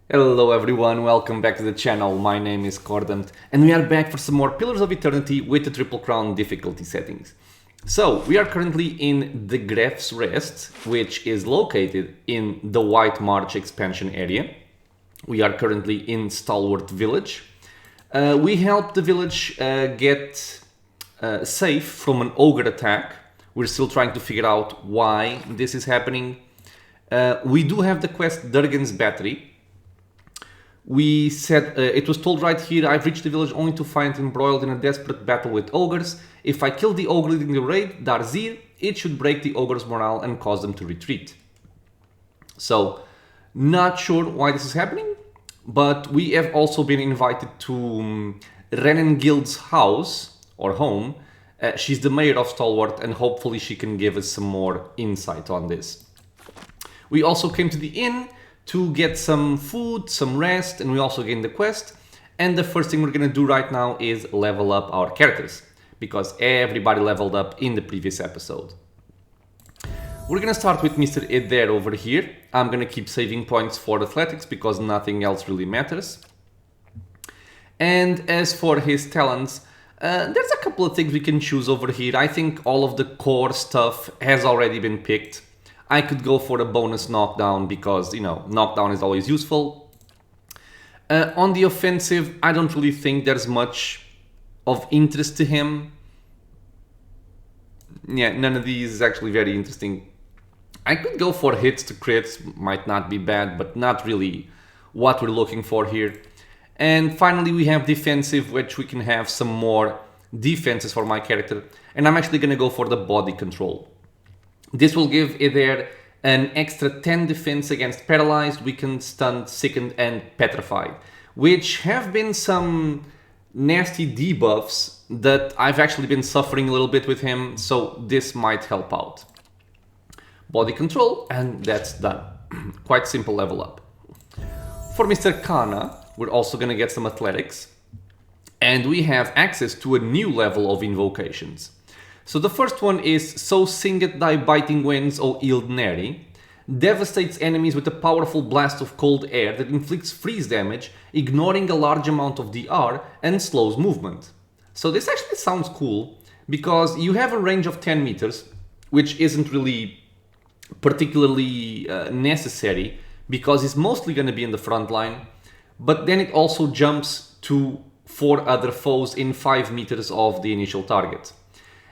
Hello everyone, welcome back to the channel. My name is Cordant and we are back for some more Pillars of Eternity with the Triple Crown difficulty settings. So, we are currently in the Gref's Rest, which is located in the White March expansion area. We are currently in Stalwart village. We helped the village get safe from an ogre attack. We're still trying to figure out why this is happening. We do have the quest Durgan's Battery. We said, it was told right here, I've reached the village only to find it embroiled in a desperate battle with ogres. If I kill the ogre leading the raid, Darzir, it should break the ogre's morale and cause them to retreat. So, not sure why this is happening, but we have also been invited to Renengild's house, or home. She's the mayor of Stalwart, and hopefully she can give us some more insight on this. We also came to the inn to get some food, some rest, and we also gained the quest. And the first thing we're gonna do right now is level up our characters, because everybody leveled up in the previous episode. We're gonna start with Mr. Eder over here. I'm gonna keep saving points for athletics because nothing else really matters. And as for his talents, there's a couple of things we can choose over here. I think all of the core stuff has already been picked. I could go for a bonus knockdown because, knockdown is always useful. On the offensive, I don't really think there's much of interest to him. Yeah, none of these is actually very interesting. I could go for hits to crits, might not be bad, but not really what we're looking for here. And finally, we have defensive, which we can have some more defenses for my character. And I'm actually going to go for the body control. This will give Eder an extra 10 defense against paralyzed, weakened, stunned, sickened, and petrified, which have been some nasty debuffs that I've actually been suffering a little bit with him, so this might help out. Body control, and that's done. Quite simple level up. For Mr. Kana, we're also gonna get some athletics, and we have access to a new level of invocations. So the first one is So Singeth Thy Biting Winds, O Ildneri. Devastates enemies with a powerful blast of cold air that inflicts freeze damage, ignoring a large amount of DR and slows movement. So this actually sounds cool, because you have a range of 10 meters, which isn't really particularly necessary, because it's mostly going to be in the front line, but then it also jumps to 4 other foes in 5 meters of the initial target.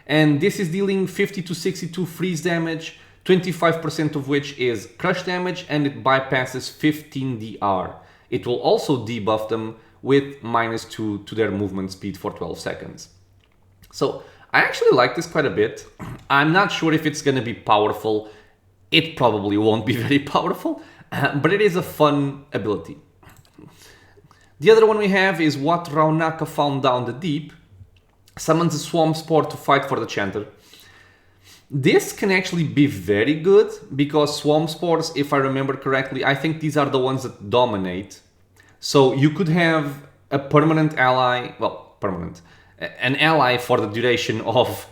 And this is dealing 50 to 62 freeze damage, 25% of which is crush damage, and it bypasses 15 DR. It will also debuff them with -2 to their movement speed for 12 seconds. So I actually like this quite a bit. I'm not sure if it's going to be powerful. It probably won't be very powerful, but it is a fun ability. The other one we have is What Raunaka Found Down the Deep. Summons a Swamp Spore to fight for the Chanter. This can actually be very good, because Swamp Spores, if I remember correctly, I think these are the ones that dominate. So you could have a permanent ally, an ally for the duration of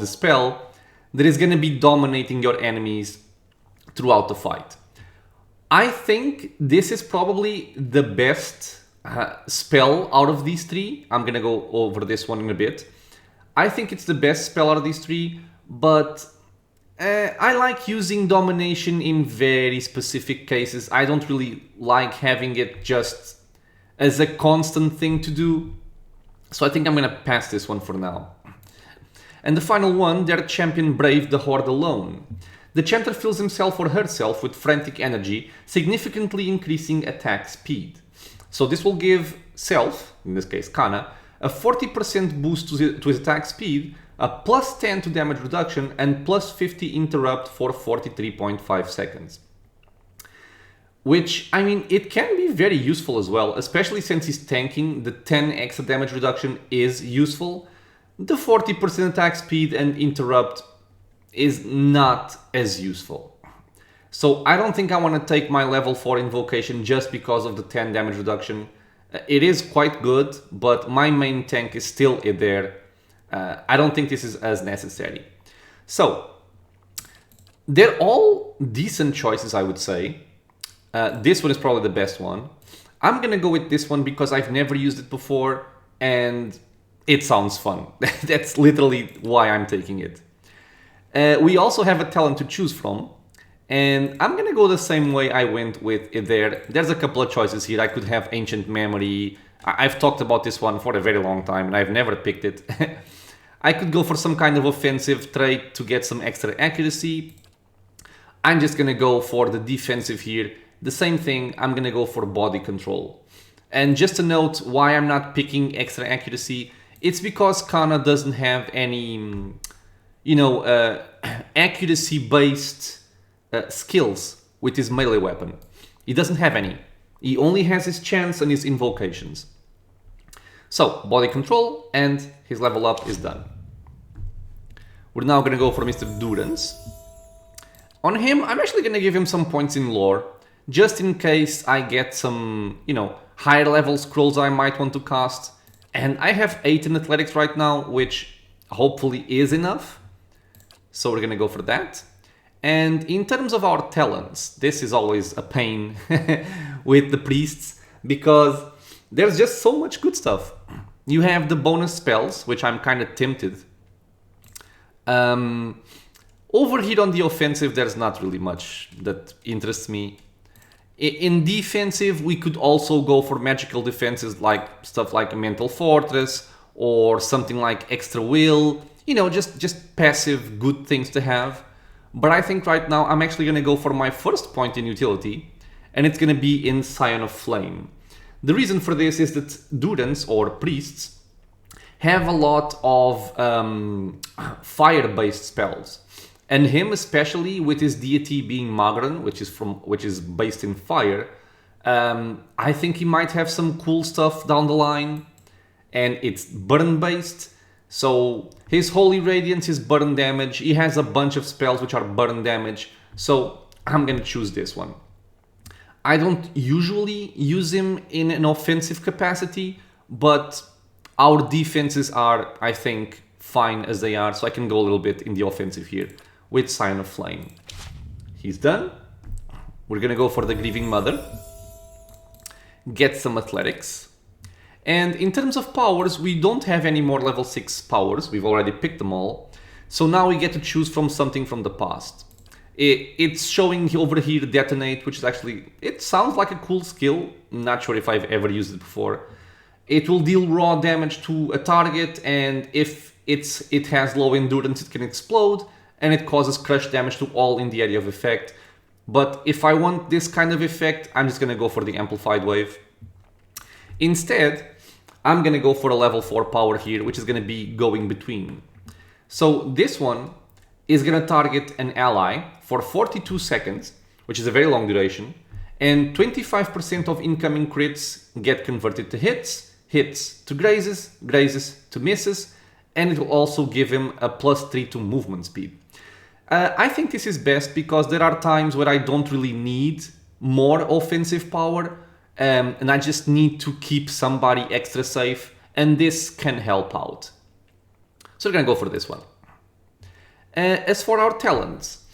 the spell that is going to be dominating your enemies throughout the fight. I think this is probably the best spell out of these three. I'm gonna go over this one in a bit. I think it's the best spell out of these three, but I like using domination in very specific cases. I don't really like having it just as a constant thing to do, so I think I'm gonna pass this one for now. And the final one, their champion Brave the Horde Alone. The chanter fills himself or herself with frantic energy, significantly increasing attack speed. So this will give Self, in this case Kana, a 40% boost to his attack speed, a +10 to damage reduction, and +50 interrupt for 43.5 seconds. Which, I mean, it can be very useful as well, especially since he's tanking. The 10 extra damage reduction is useful. The 40% attack speed and interrupt is not as useful. So I don't think I want to take my level 4 invocation just because of the 10 damage reduction. It is quite good, but my main tank is still there. I don't think this is as necessary. So, they're all decent choices, I would say. This one is probably the best one. I'm gonna go with this one because I've never used it before and it sounds fun. That's literally why I'm taking it. We also have a talent to choose from, and I'm gonna go the same way I went with it there. There's a couple of choices here. I could have Ancient Memory. I've talked about this one for a very long time and I've never picked it. I could go for some kind of offensive trait to get some extra accuracy. I'm just gonna go for the defensive here. The same thing, I'm gonna go for body control. And just a note why I'm not picking extra accuracy, it's because Kana doesn't have any, accuracy-based skills with his melee weapon. He doesn't have any. He only has his chants and his invocations. So, body control, and his level up is done. We're now gonna go for Mr. Durance. On him, I'm actually gonna give him some points in lore, just in case I get some, higher level scrolls I might want to cast. And I have 8 in athletics right now, which hopefully is enough. So we're gonna go for that. And in terms of our talents, this is always a pain with the priests, because there's just so much good stuff. You have the bonus spells, which I'm kind of tempted. Over here on the offensive, there's not really much that interests me. In defensive, we could also go for magical defenses, like stuff like a Mental Fortress or something like Extra Will. Just passive good things to have. But I think right now I'm actually going to go for my first point in utility, and it's going to be in Scion of Flame. The reason for this is that Durance, or priests, have a lot of fire-based spells. And him, especially with his deity being Magran, which is based in fire, I think he might have some cool stuff down the line. And it's burn-based. So his Holy Radiance is burn damage. He has a bunch of spells which are burn damage. So I'm gonna choose this one. I don't usually use him in an offensive capacity, but our defenses are, I think, fine as they are. So I can go a little bit in the offensive here with Scion of Flame. He's done. We're gonna go for the Grieving Mother. Get some athletics. And in terms of powers, we don't have any more level 6 powers. We've already picked them all. So now we get to choose from something from the past. It's showing over here Detonate, which is actually, it sounds like a cool skill. I'm not sure if I've ever used it before. It will deal raw damage to a target, and if it has low endurance, it can explode, and it causes crush damage to all in the area of effect. But if I want this kind of effect, I'm just gonna go for the Amplified Wave. Instead, I'm gonna go for a level 4 power here, which is gonna be Going Between. So this one is gonna target an ally for 42 seconds, which is a very long duration, and 25% of incoming crits get converted to hits, hits to grazes, grazes to misses, and it will also give him a +3 to movement speed. I think this is best because there are times where I don't really need more offensive power, and I just need to keep somebody extra safe, and this can help out. So we're gonna go for this one. As for our talents,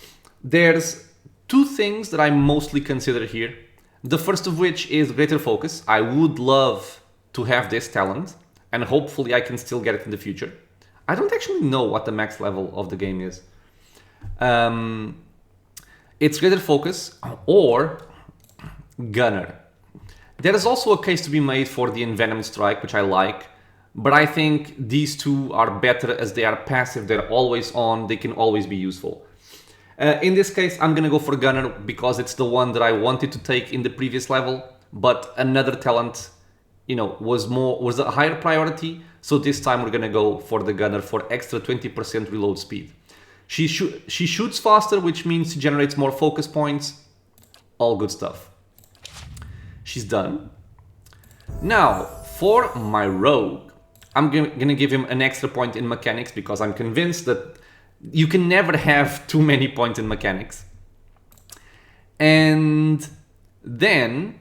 there's 2 things that I mostly consider here. The first of which is Greater Focus. I would love to have this talent, and hopefully I can still get it in the future. I don't actually know what the max level of the game is. It's Greater Focus or Gunner. There is also a case to be made for the Envenomed Strike, which I like, but I think these 2 are better as they are passive, they're always on, they can always be useful. In this case, I'm gonna go for Gunner because it's the one that I wanted to take in the previous level, but another talent, was a higher priority, so this time we're gonna go for the Gunner for extra 20% reload speed. She shoots faster, which means she generates more focus points, all good stuff. She's done. Now, for my rogue, I'm gonna give him an extra point in mechanics because I'm convinced that you can never have too many points in mechanics. And then,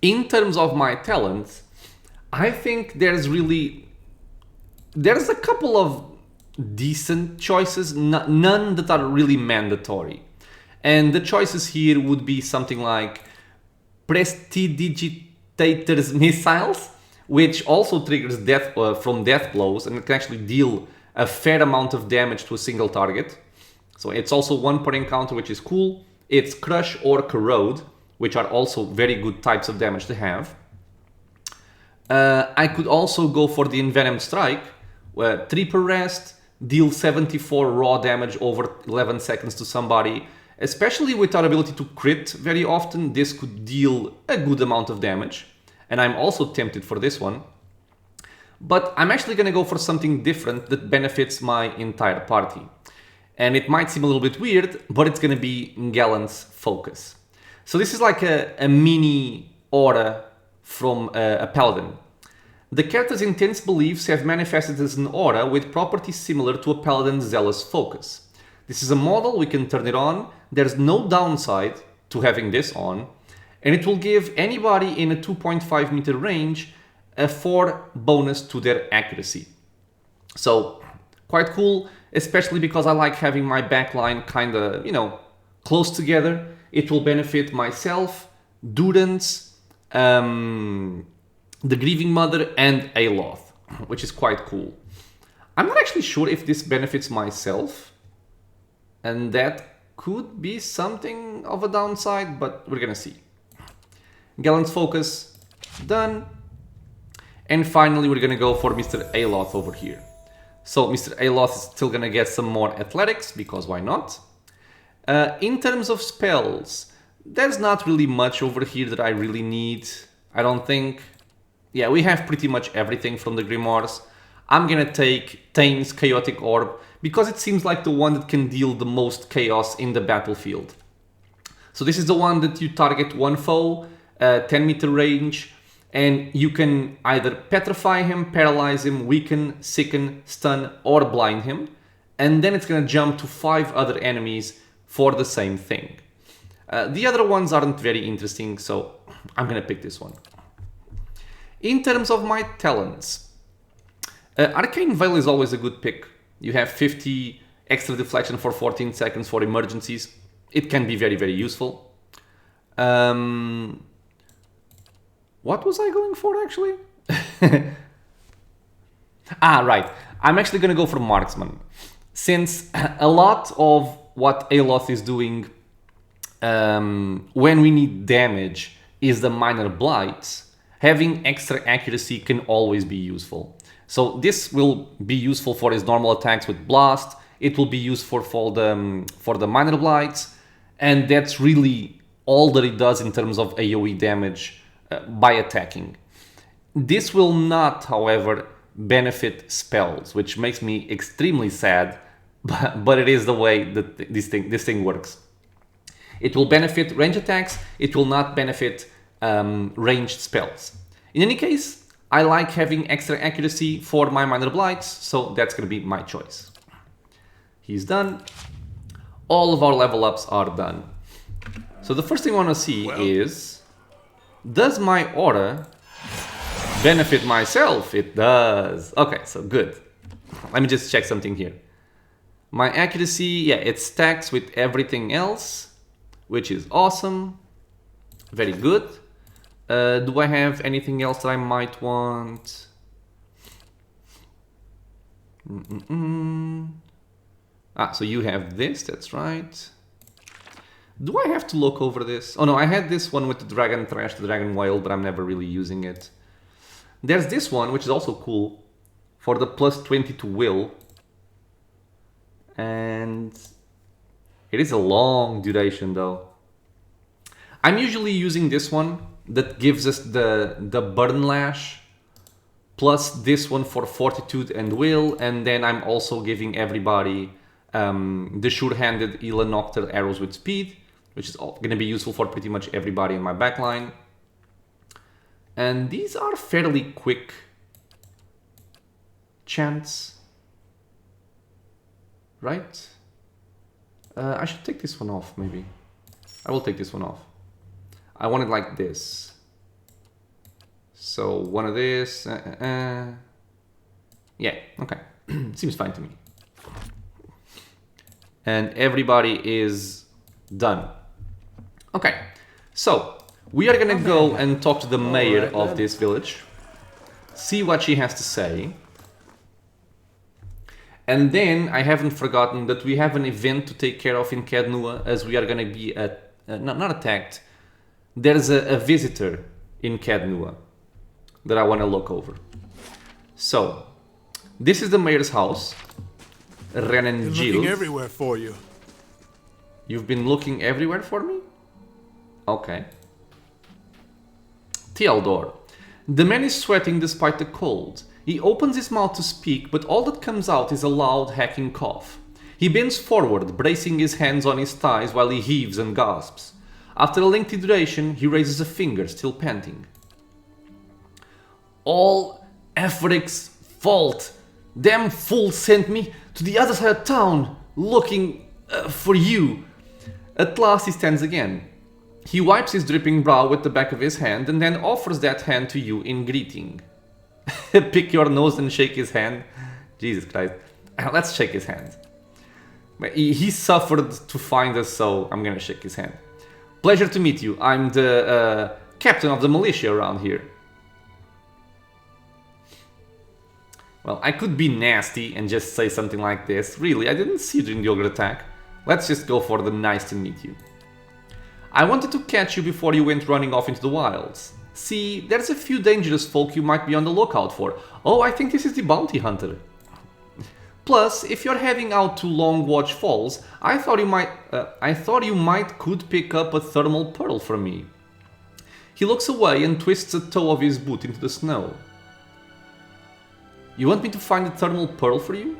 in terms of my talents, I think there's a couple of decent choices, none that are really mandatory. And the choices here would be something like Prestidigitator's missiles, which also triggers death from death blows, and it can actually deal a fair amount of damage to a single target. So it's also one per encounter, which is cool. It's Crush or Corrode, which are also very good types of damage to have. I could also go for the Envenom Strike, where 3 per rest, deal 74 raw damage over 11 seconds to somebody. Especially with our ability to crit very often, this could deal a good amount of damage. And I'm also tempted for this one. But I'm actually going to go for something different that benefits my entire party. And it might seem a little bit weird, but it's going to be Gallant's Focus. So this is like a mini aura from a paladin. The character's intense beliefs have manifested as an aura with properties similar to a paladin's zealous focus. This is a model, we can turn it on. There's no downside to having this on, and it will give anybody in a 2.5 meter range a 4 bonus to their accuracy. So quite cool, especially because I like having my backline kind of, close together. It will benefit myself, Durance, the Grieving Mother, and Aloth, which is quite cool. I'm not actually sure if this benefits myself, and that could be something of a downside, but we're gonna see. Gallant's Focus, done. And finally, we're gonna go for Mr. Aloth over here. So Mr. Aloth is still gonna get some more athletics, because why not? In terms of spells, there's not really much over here that I really need, I don't think. Yeah, we have pretty much everything from the Grimoires. I'm gonna take Tane's Chaotic Orb, because it seems like the one that can deal the most chaos in the battlefield. So this is the one that you target one foe, 10 meter range, and you can either petrify him, paralyze him, weaken, sicken, stun, or blind him. And then it's gonna jump to 5 other enemies for the same thing. The other ones aren't very interesting, so I'm gonna pick this one. In terms of my talents, Arcane Veil is always a good pick. You have 50 extra deflection for 14 seconds for emergencies. It can be very, very useful. What was I going for, actually? Right. I'm actually going to go for Marksman. Since a lot of what Aloth is doing when we need damage is the minor blights, having extra accuracy can always be useful. So this will be useful for his normal attacks with Blast. It will be useful for the minor blights. And that's really all that it does in terms of AoE damage by attacking. This will not, however, benefit spells, which makes me extremely sad, but it is the way that this thing works. It will benefit range attacks, it will not benefit ranged spells. In any case, I like having extra accuracy for my minor blights, so that's going to be my choice. He's done. All of our level ups are done. So the first thing I want to see is, does my aura benefit myself? It does. Okay, so good. Let me just check something here. My accuracy, yeah, it stacks with everything else, which is awesome. Very good. Do I have anything else that I might want? So you have this, that's right. Do I have to look over this? Oh no, I had this one with the Dragon Thrash, the Dragon Whale, but I'm never really using it. There's this one, which is also cool, for the plus 20 to will. And it is a long duration though. I'm usually using this one that gives us the Burn Lash, plus this one for Fortitude and Will, and then I'm also giving everybody the Sure-Handed Elan Nocturne Arrows with Speed, which is going to be useful for pretty much everybody in my backline. And these are fairly quick chants, right? I should take this one off, maybe. I will take this one off. I want it like this. So one of this. Yeah, okay. Seems fine to me. And everybody is done. Okay, so We are gonna go and talk to the mayor of this village, see what she has to say. And then I haven't forgotten that we have an event to take care of in Cadnua, as we are gonna be not attacked. There's a visitor in Cadnua that I want to look over. So, this is the mayor's house. Renan Gill. Looking everywhere for you. You've been looking everywhere for me? Okay. Theodore. The man is sweating despite the cold. He opens his mouth to speak, but all that comes out is a loud, hacking cough. He bends forward, bracing his hands on his thighs while he heaves and gasps. After a lengthy duration, he raises a finger, still panting. All Afric's fault. Them fools sent me to the other side of town, looking for you. At last he stands again. He wipes his dripping brow with the back of his hand and then offers that hand to you in greeting. Pick your nose and shake his hand. Jesus Christ. Let's shake his hand. He suffered to find us, so I'm gonna shake his hand. Pleasure to meet you. I'm the captain of the militia around here. Well, I could be nasty and just say something like this. Really, I didn't see you during the ogre attack. Let's just go for the nice to meet you. I wanted to catch you before you went running off into the wilds. See, there's a few dangerous folk you might be on the lookout for. Oh, I think this is the bounty hunter. Plus, if you're heading out to Longwatch Falls, I thought you might could pick up a thermal pearl from me. He looks away and twists a toe of his boot into the snow. You want me to find a thermal pearl for you?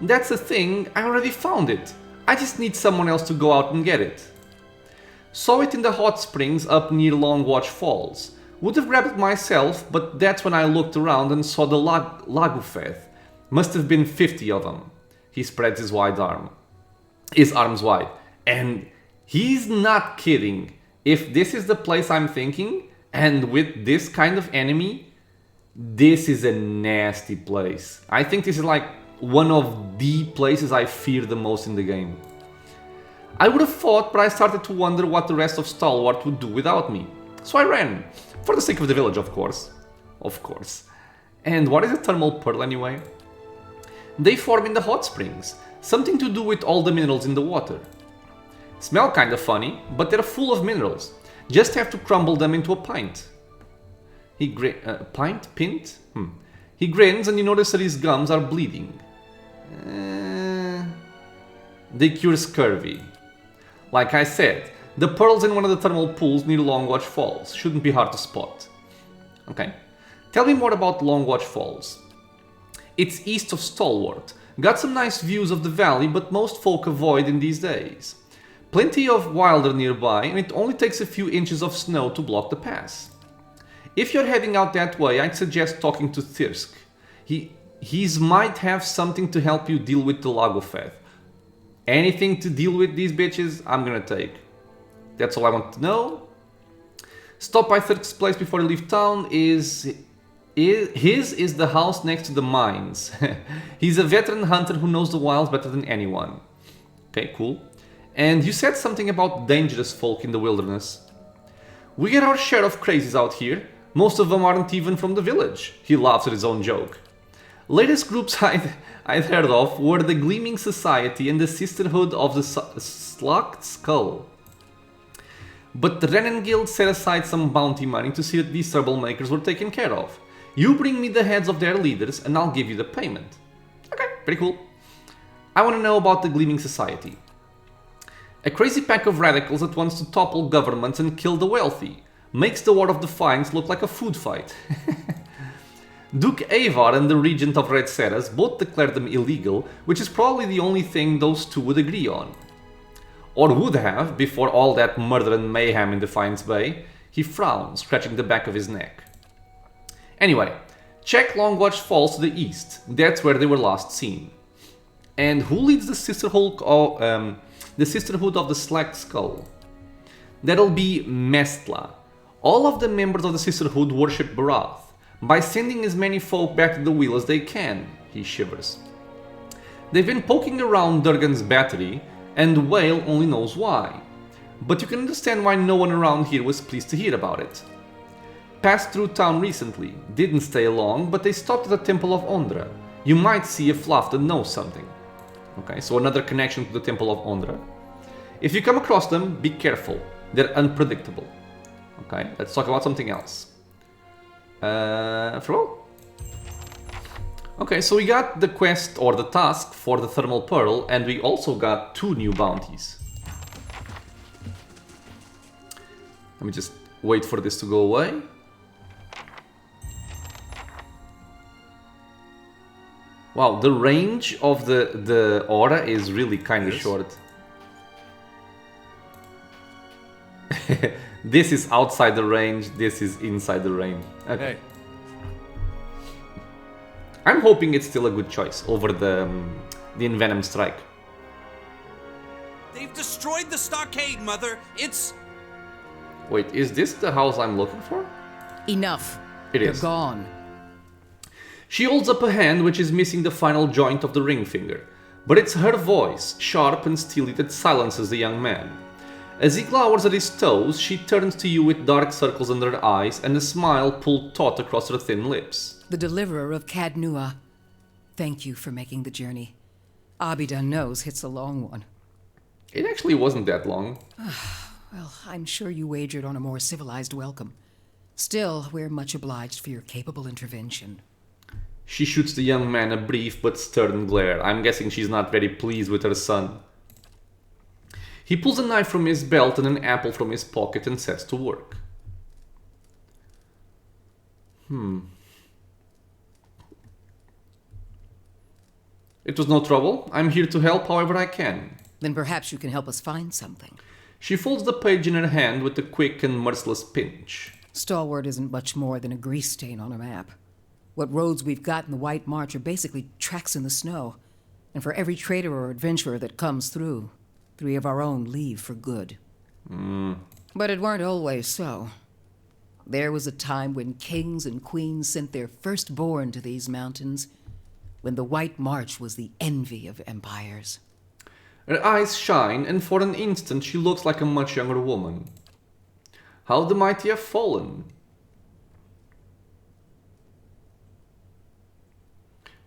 That's the thing, I already found it. I just need someone else to go out and get it. Saw it in the hot springs up near Longwatch Falls. Would have grabbed it myself, but that's when I looked around and saw the Lagufeth. Must have been 50 of them. He spreads his arms wide. And he's not kidding. If this is the place I'm thinking, and with this kind of enemy, this is a nasty place. I think this is like one of the places I fear the most in the game. I would have fought, but I started to wonder what the rest of Stalwart would do without me. So I ran. For the sake of the village, of course. Of course. And what is a thermal pearl anyway? They form in the hot springs. Something to do with all the minerals in the water. Smell kinda funny, but they're full of minerals. Just have to crumble them into a pint. Pint? He grins and you notice that his gums are bleeding. They cure scurvy. Like I said, the pearl's in one of the thermal pools near Longwatch Falls. Shouldn't be hard to spot. Okay. Tell me more about Longwatch Falls. It's east of Stalwart. Got some nice views of the valley, but most folk avoid in these days. Plenty of wilder nearby, and it only takes a few inches of snow to block the pass. If you're heading out that way, I'd suggest talking to Thirsk. He's might have something to help you deal with the Lagufeth. Anything to deal with these bitches, I'm gonna take. That's all I want to know. Stop by Thirsk's place before you leave town. His is the house next to the mines. He's a veteran hunter who knows the wilds better than anyone. Okay, cool. And you said something about dangerous folk in the wilderness. We get our share of crazies out here. Most of them aren't even from the village. He laughs at his own joke. Latest groups I'd heard of were the Gleaming Society and the Sisterhood of the Slacked Skull. But the Renan Guild set aside some bounty money to see that these troublemakers were taken care of. You bring me the heads of their leaders and I'll give you the payment. Okay, pretty cool. I want to know about the Gleaming Society. A crazy pack of radicals that wants to topple governments and kill the wealthy. Makes the War of Defiance look like a food fight. Duke Avar and the Regent of Red Seras both declared them illegal, which is probably the only thing those two would agree on. Or would have, before all that murder and mayhem in Defiance Bay. He frowns, scratching the back of his neck. Anyway, check Longwatch Falls to the east. That's where they were last seen. And who leads the Sisterhood of the Slacked Skull? That'll be Mestla. All of the members of the Sisterhood worship Barath. By sending as many folk back to the wheel as they can, he shivers. They've been poking around Durgan's battery, and Whale only knows why. but you can understand why no one around here was pleased to hear about it. Passed through town recently, didn't stay long, but they stopped at the Temple of Ondra. You might see a fluff that knows something. Okay, so another connection to the Temple of Ondra. If you come across them, be careful. They're unpredictable. Okay, let's talk about something else. Flow? Okay, so we got the quest or the task for the Thermal Pearl, and we also got 2 new bounties. Let me just wait for this to go away. Wow, the range of the aura is really kind of short. This is outside the range, this is inside the range. Okay. Hey. I'm hoping it's still a good choice over the Envenom Strike. They've destroyed the stockade, Mother. It's... Wait, is this the house I'm looking for? Enough. They're gone. She holds up a hand which is missing the final joint of the ring finger, but it's her voice, sharp and steely, that silences the young man. As he glowers at his toes, she turns to you with dark circles under her eyes and a smile pulled taut across her thin lips. The deliverer of Cadnua. Thank you for making the journey. Abida knows it's a long one. It actually wasn't that long. Well, I'm sure you wagered on a more civilized welcome. Still, we're much obliged for your capable intervention. She shoots the young man a brief but stern glare. I'm guessing she's not very pleased with her son. He pulls a knife from his belt and an apple from his pocket and sets to work. It was no trouble. I'm here to help however I can. Then perhaps you can help us find something. She folds the page in her hand with a quick and merciless pinch. Stalwart isn't much more than a grease stain on a map. What roads we've got in the White March are basically tracks in the snow. And for every trader or adventurer that comes through, 3 of our own leave for good. But it weren't always so. There was a time when kings and queens sent their firstborn to these mountains, when the White March was the envy of empires. Her eyes shine, and for an instant she looks like a much younger woman. How the mighty have fallen.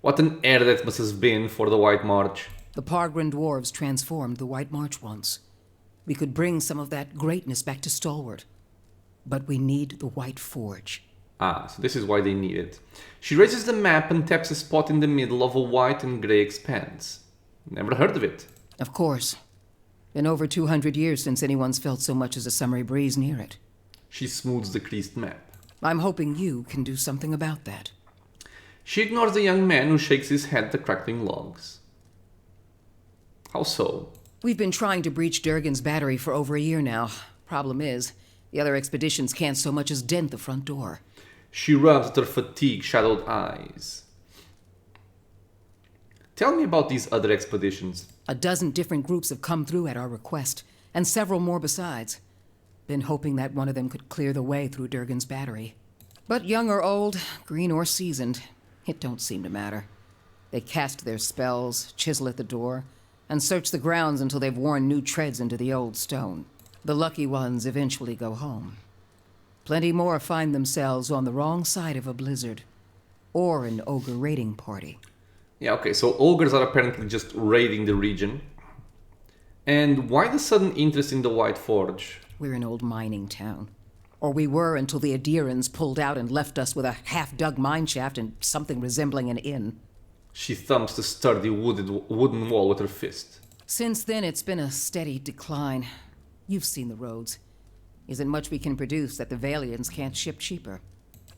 What an era that must have been for the White March. The Pargrin dwarves transformed the White March once. We could bring some of that greatness back to Stalwart. But we need the White Forge. Ah, so this is why they need it. She raises the map and taps a spot in the middle of a white and grey expanse. Never heard of it. Of course. Been over 200 years since anyone's felt so much as a summery breeze near it. She smooths the creased map. I'm hoping you can do something about that. She ignores the young man who shakes his head at the crackling logs. How so? We've been trying to breach Durgan's battery for over a year now. Problem is, the other expeditions can't so much as dent the front door. She rubs at her fatigue-shadowed eyes. Tell me about these other expeditions. A dozen different groups have come through at our request, and several more besides. Been hoping that one of them could clear the way through Durgan's battery. But young or old, green or seasoned, it don't seem to matter. They cast their spells, chisel at the door, and search the grounds until they've worn new treads into the old stone. The lucky ones eventually go home. Plenty more find themselves on the wrong side of a blizzard, or an ogre raiding party. Yeah, okay, so ogres are apparently just raiding the region. And why the sudden interest in the White Forge? We're an old mining town. Or we were until the Adirans pulled out and left us with a half-dug mine shaft and something resembling an inn. She thumps the sturdy wooden wall with her fist. Since then, it's been a steady decline. You've seen the roads. Isn't much we can produce that the Valians can't ship cheaper.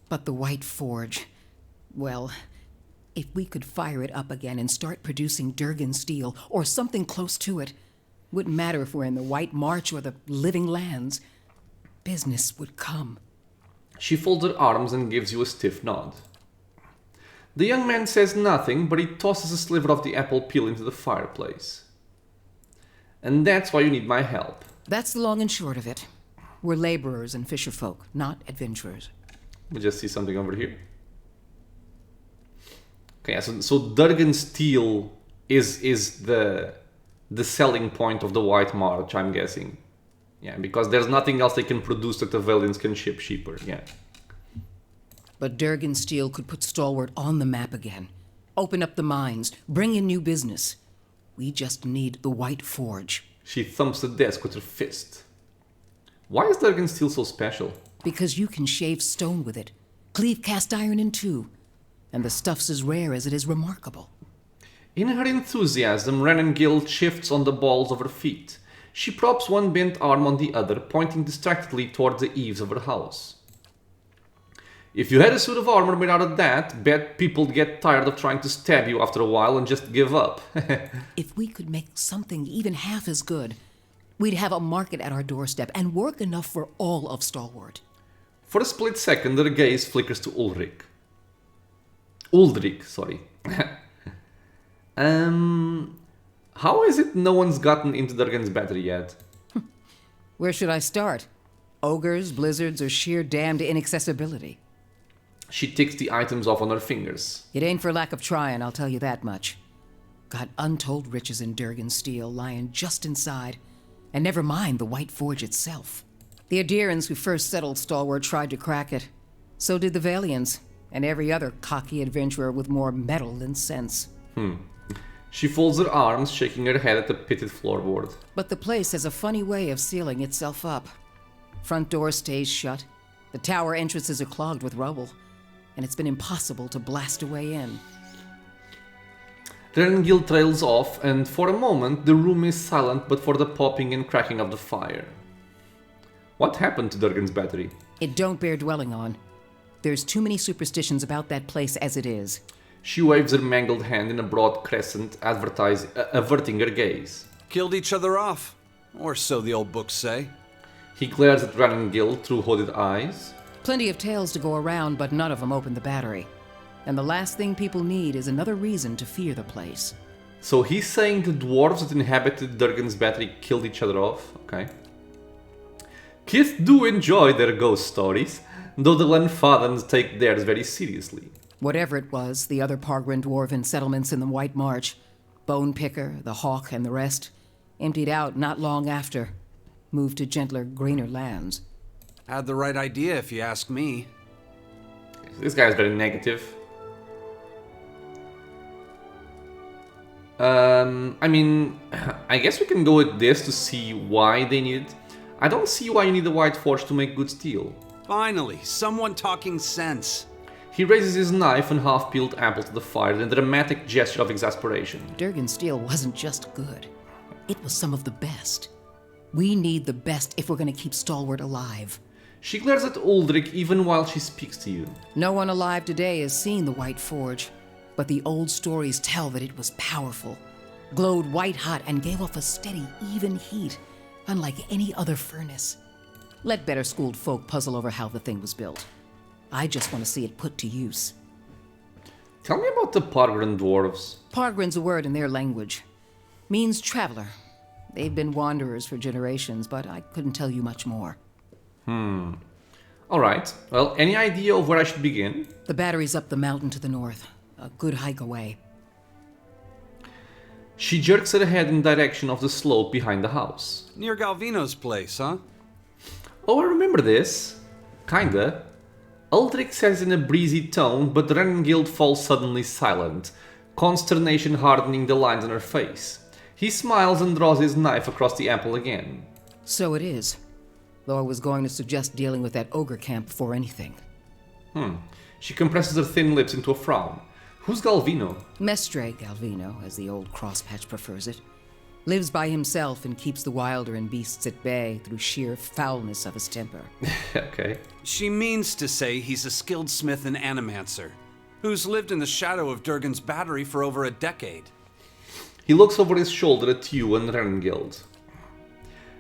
But the White Forge... well, if we could fire it up again and start producing Durgan steel, or something close to it, wouldn't matter if we're in the White March or the Living Lands, business would come. She folds her arms and gives you a stiff nod. The young man says nothing, but he tosses a sliver of the apple peel into the fireplace. And that's why you need my help. That's the long and short of it. We're laborers and fisherfolk, not adventurers. We just see something over here. Okay, so Durgan steel is the selling point of the White March, I'm guessing. Yeah, because there's nothing else they can produce that the Valiants can ship cheaper. Yeah. But Durgan Steel could put Stalwart on the map again. Open up the mines, bring in new business. We just need the White Forge. She thumps the desk with her fist. Why is Durgan Steel so special? Because you can shave stone with it, cleave cast iron in two, and the stuff's as rare as it is remarkable. In her enthusiasm, Renengild shifts on the balls of her feet. She props one bent arm on the other, pointing distractedly toward the eaves of her house. If you had a suit of armor made out of that, bet people'd get tired of trying to stab you after a while and just give up. If we could make something even half as good, we'd have a market at our doorstep and work enough for all of Stalwart. For a split second, her gaze flickers to Ulrich. Uldrich, sorry. How is it no one's gotten into Durgan's battery yet? Where should I start? Ogres, blizzards, or sheer damned inaccessibility? She ticks the items off on her fingers. It ain't for lack of trying, I'll tell you that much. Got untold riches in Durgan Steel lying just inside, and never mind the White Forge itself. The Adirans who first settled Stalwart tried to crack it. So did the Valiants, and every other cocky adventurer with more metal than sense. She folds her arms, shaking her head at the pitted floorboard. But the place has a funny way of sealing itself up. Front door stays shut, the tower entrances are clogged with rubble, and it's been impossible to blast a way in. Renengild trails off, and for a moment the room is silent but for the popping and cracking of the fire. What happened to Durgan's battery? It don't bear dwelling on. There's too many superstitions about that place as it is. She waves her mangled hand in a broad crescent, averting her gaze. Killed each other off. Or so the old books say. He glares at Renengild through hooded eyes. Plenty of tales to go around, but none of them open the battery. And the last thing people need is another reason to fear the place. So he's saying the dwarves that inhabited Durgan's battery killed each other off? Okay. Kids do enjoy their ghost stories, though the Lenfadens take theirs very seriously. Whatever it was, the other Pargrin dwarven settlements in the White March, Bone Picker, the Hawk, and the rest, emptied out not long after, moved to gentler, greener lands. Had the right idea, if you ask me. This guy's very negative. I mean, I guess we can go with this to see why they need it. I don't see why you need the White Forge to make good steel. Finally, someone talking sense. He raises his knife and half-peeled apple to the fire in a dramatic gesture of exasperation. Durgan Steel wasn't just good. It was some of the best. We need the best if we're going to keep Stalwart alive. She glares at Uldrich even while she speaks to you. No one alive today has seen the White Forge, but the old stories tell that it was powerful, glowed white-hot, and gave off a steady, even heat, unlike any other furnace. Let better-schooled folk puzzle over how the thing was built. I just want to see it put to use. Tell me about the Pargrin dwarves. Pargrin's a word in their language. Means traveler. They've been wanderers for generations, but I couldn't tell you much more. Alright, well, any idea of where I should begin? The battery's up the mountain to the north. A good hike away. She jerks her head in the direction of the slope behind the house. Near Galvino's place, huh? Oh, I remember this. Kinda. Uldrich says in a breezy tone, but Renengild falls suddenly silent, consternation hardening the lines on her face. He smiles and draws his knife across the apple again. So it is. Though I was going to suggest dealing with that ogre camp before anything. She compresses her thin lips into a frown. Who's Galvino? Mestre Galvino, as the old crosspatch prefers it. Lives by himself and keeps the wilder and beasts at bay through sheer foulness of his temper. Okay. She means to say he's a skilled smith and animancer, who's lived in the shadow of Durgan's battery for over a decade. He looks over his shoulder at you and Renengild.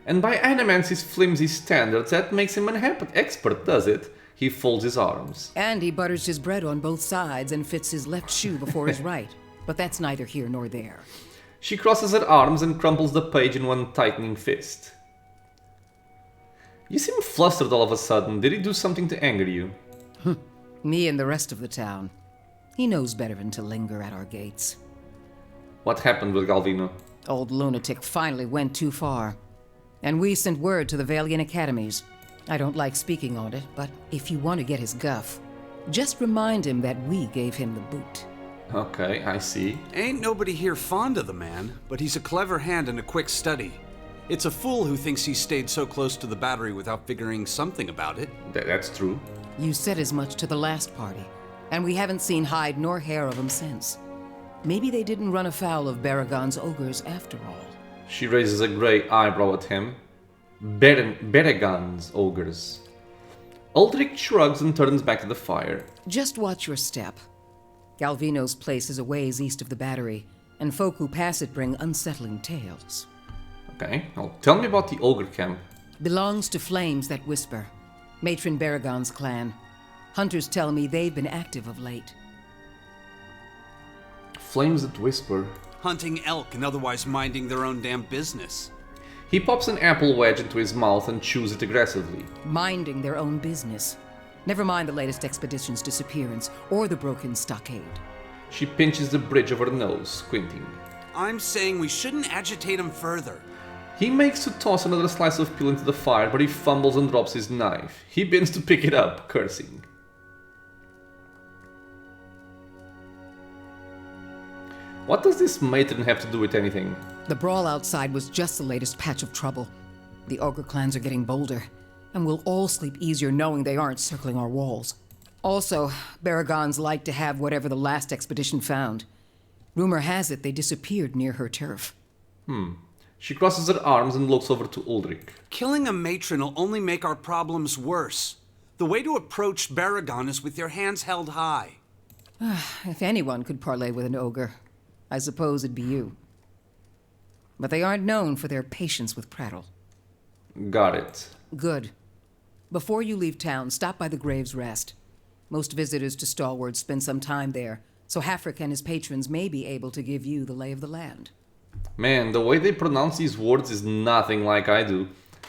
And by Animance's flimsy standards, that makes him an expert, does it? He folds his arms. And he butters his bread on both sides and fits his left shoe before his right. But that's neither here nor there. She crosses her arms and crumples the page in one tightening fist. You seem flustered all of a sudden. Did he do something to anger you? Me and the rest of the town. He knows better than to linger at our gates. What happened with Galvino? Old lunatic finally went too far. And we sent word to the Valiant Academies. I don't like speaking on it, but if you want to get his guff, just remind him that we gave him the boot. Okay, I see. Ain't nobody here fond of the man, but he's a clever hand and a quick study. It's a fool who thinks he stayed so close to the battery without figuring something about it. That's true. You said as much to the last party, and we haven't seen hide nor hair of him since. Maybe they didn't run afoul of Baragon's ogres after all. She raises a grey eyebrow at him. Baragon's ogres. Uldric shrugs and turns back to the fire. Just watch your step. Galvino's place is a ways east of the battery, and folk who pass it bring unsettling tales. Okay, well, tell me about the ogre camp. Belongs to Flames That Whisper, Matron Baragon's clan. Hunters tell me they've been active of late. Flames that whisper. Hunting elk and otherwise minding their own damn business. He pops an apple wedge into his mouth and chews it aggressively. Minding their own business. Never mind the latest expedition's disappearance or the broken stockade. She pinches the bridge of her nose, squinting. I'm saying we shouldn't agitate him further. He makes to toss another slice of peel into the fire, but he fumbles and drops his knife. He bends to pick it up, cursing. What does this matron have to do with anything? The brawl outside was just the latest patch of trouble. The ogre clans are getting bolder, and we'll all sleep easier knowing they aren't circling our walls. Also, Baragons like to have whatever the last expedition found. Rumor has it they disappeared near her turf. She crosses her arms and looks over to Uldric. Killing a matron will only make our problems worse. The way to approach Baragon is with your hands held high. If anyone could parley with an ogre, I suppose it'd be you. But they aren't known for their patience with prattle. Got it. Good. Before you leave town, stop by the Grave's Rest. Most visitors to Stalwart spend some time there, so Hafric and his patrons may be able to give you the lay of the land. Man, the way they pronounce these words is nothing like I do.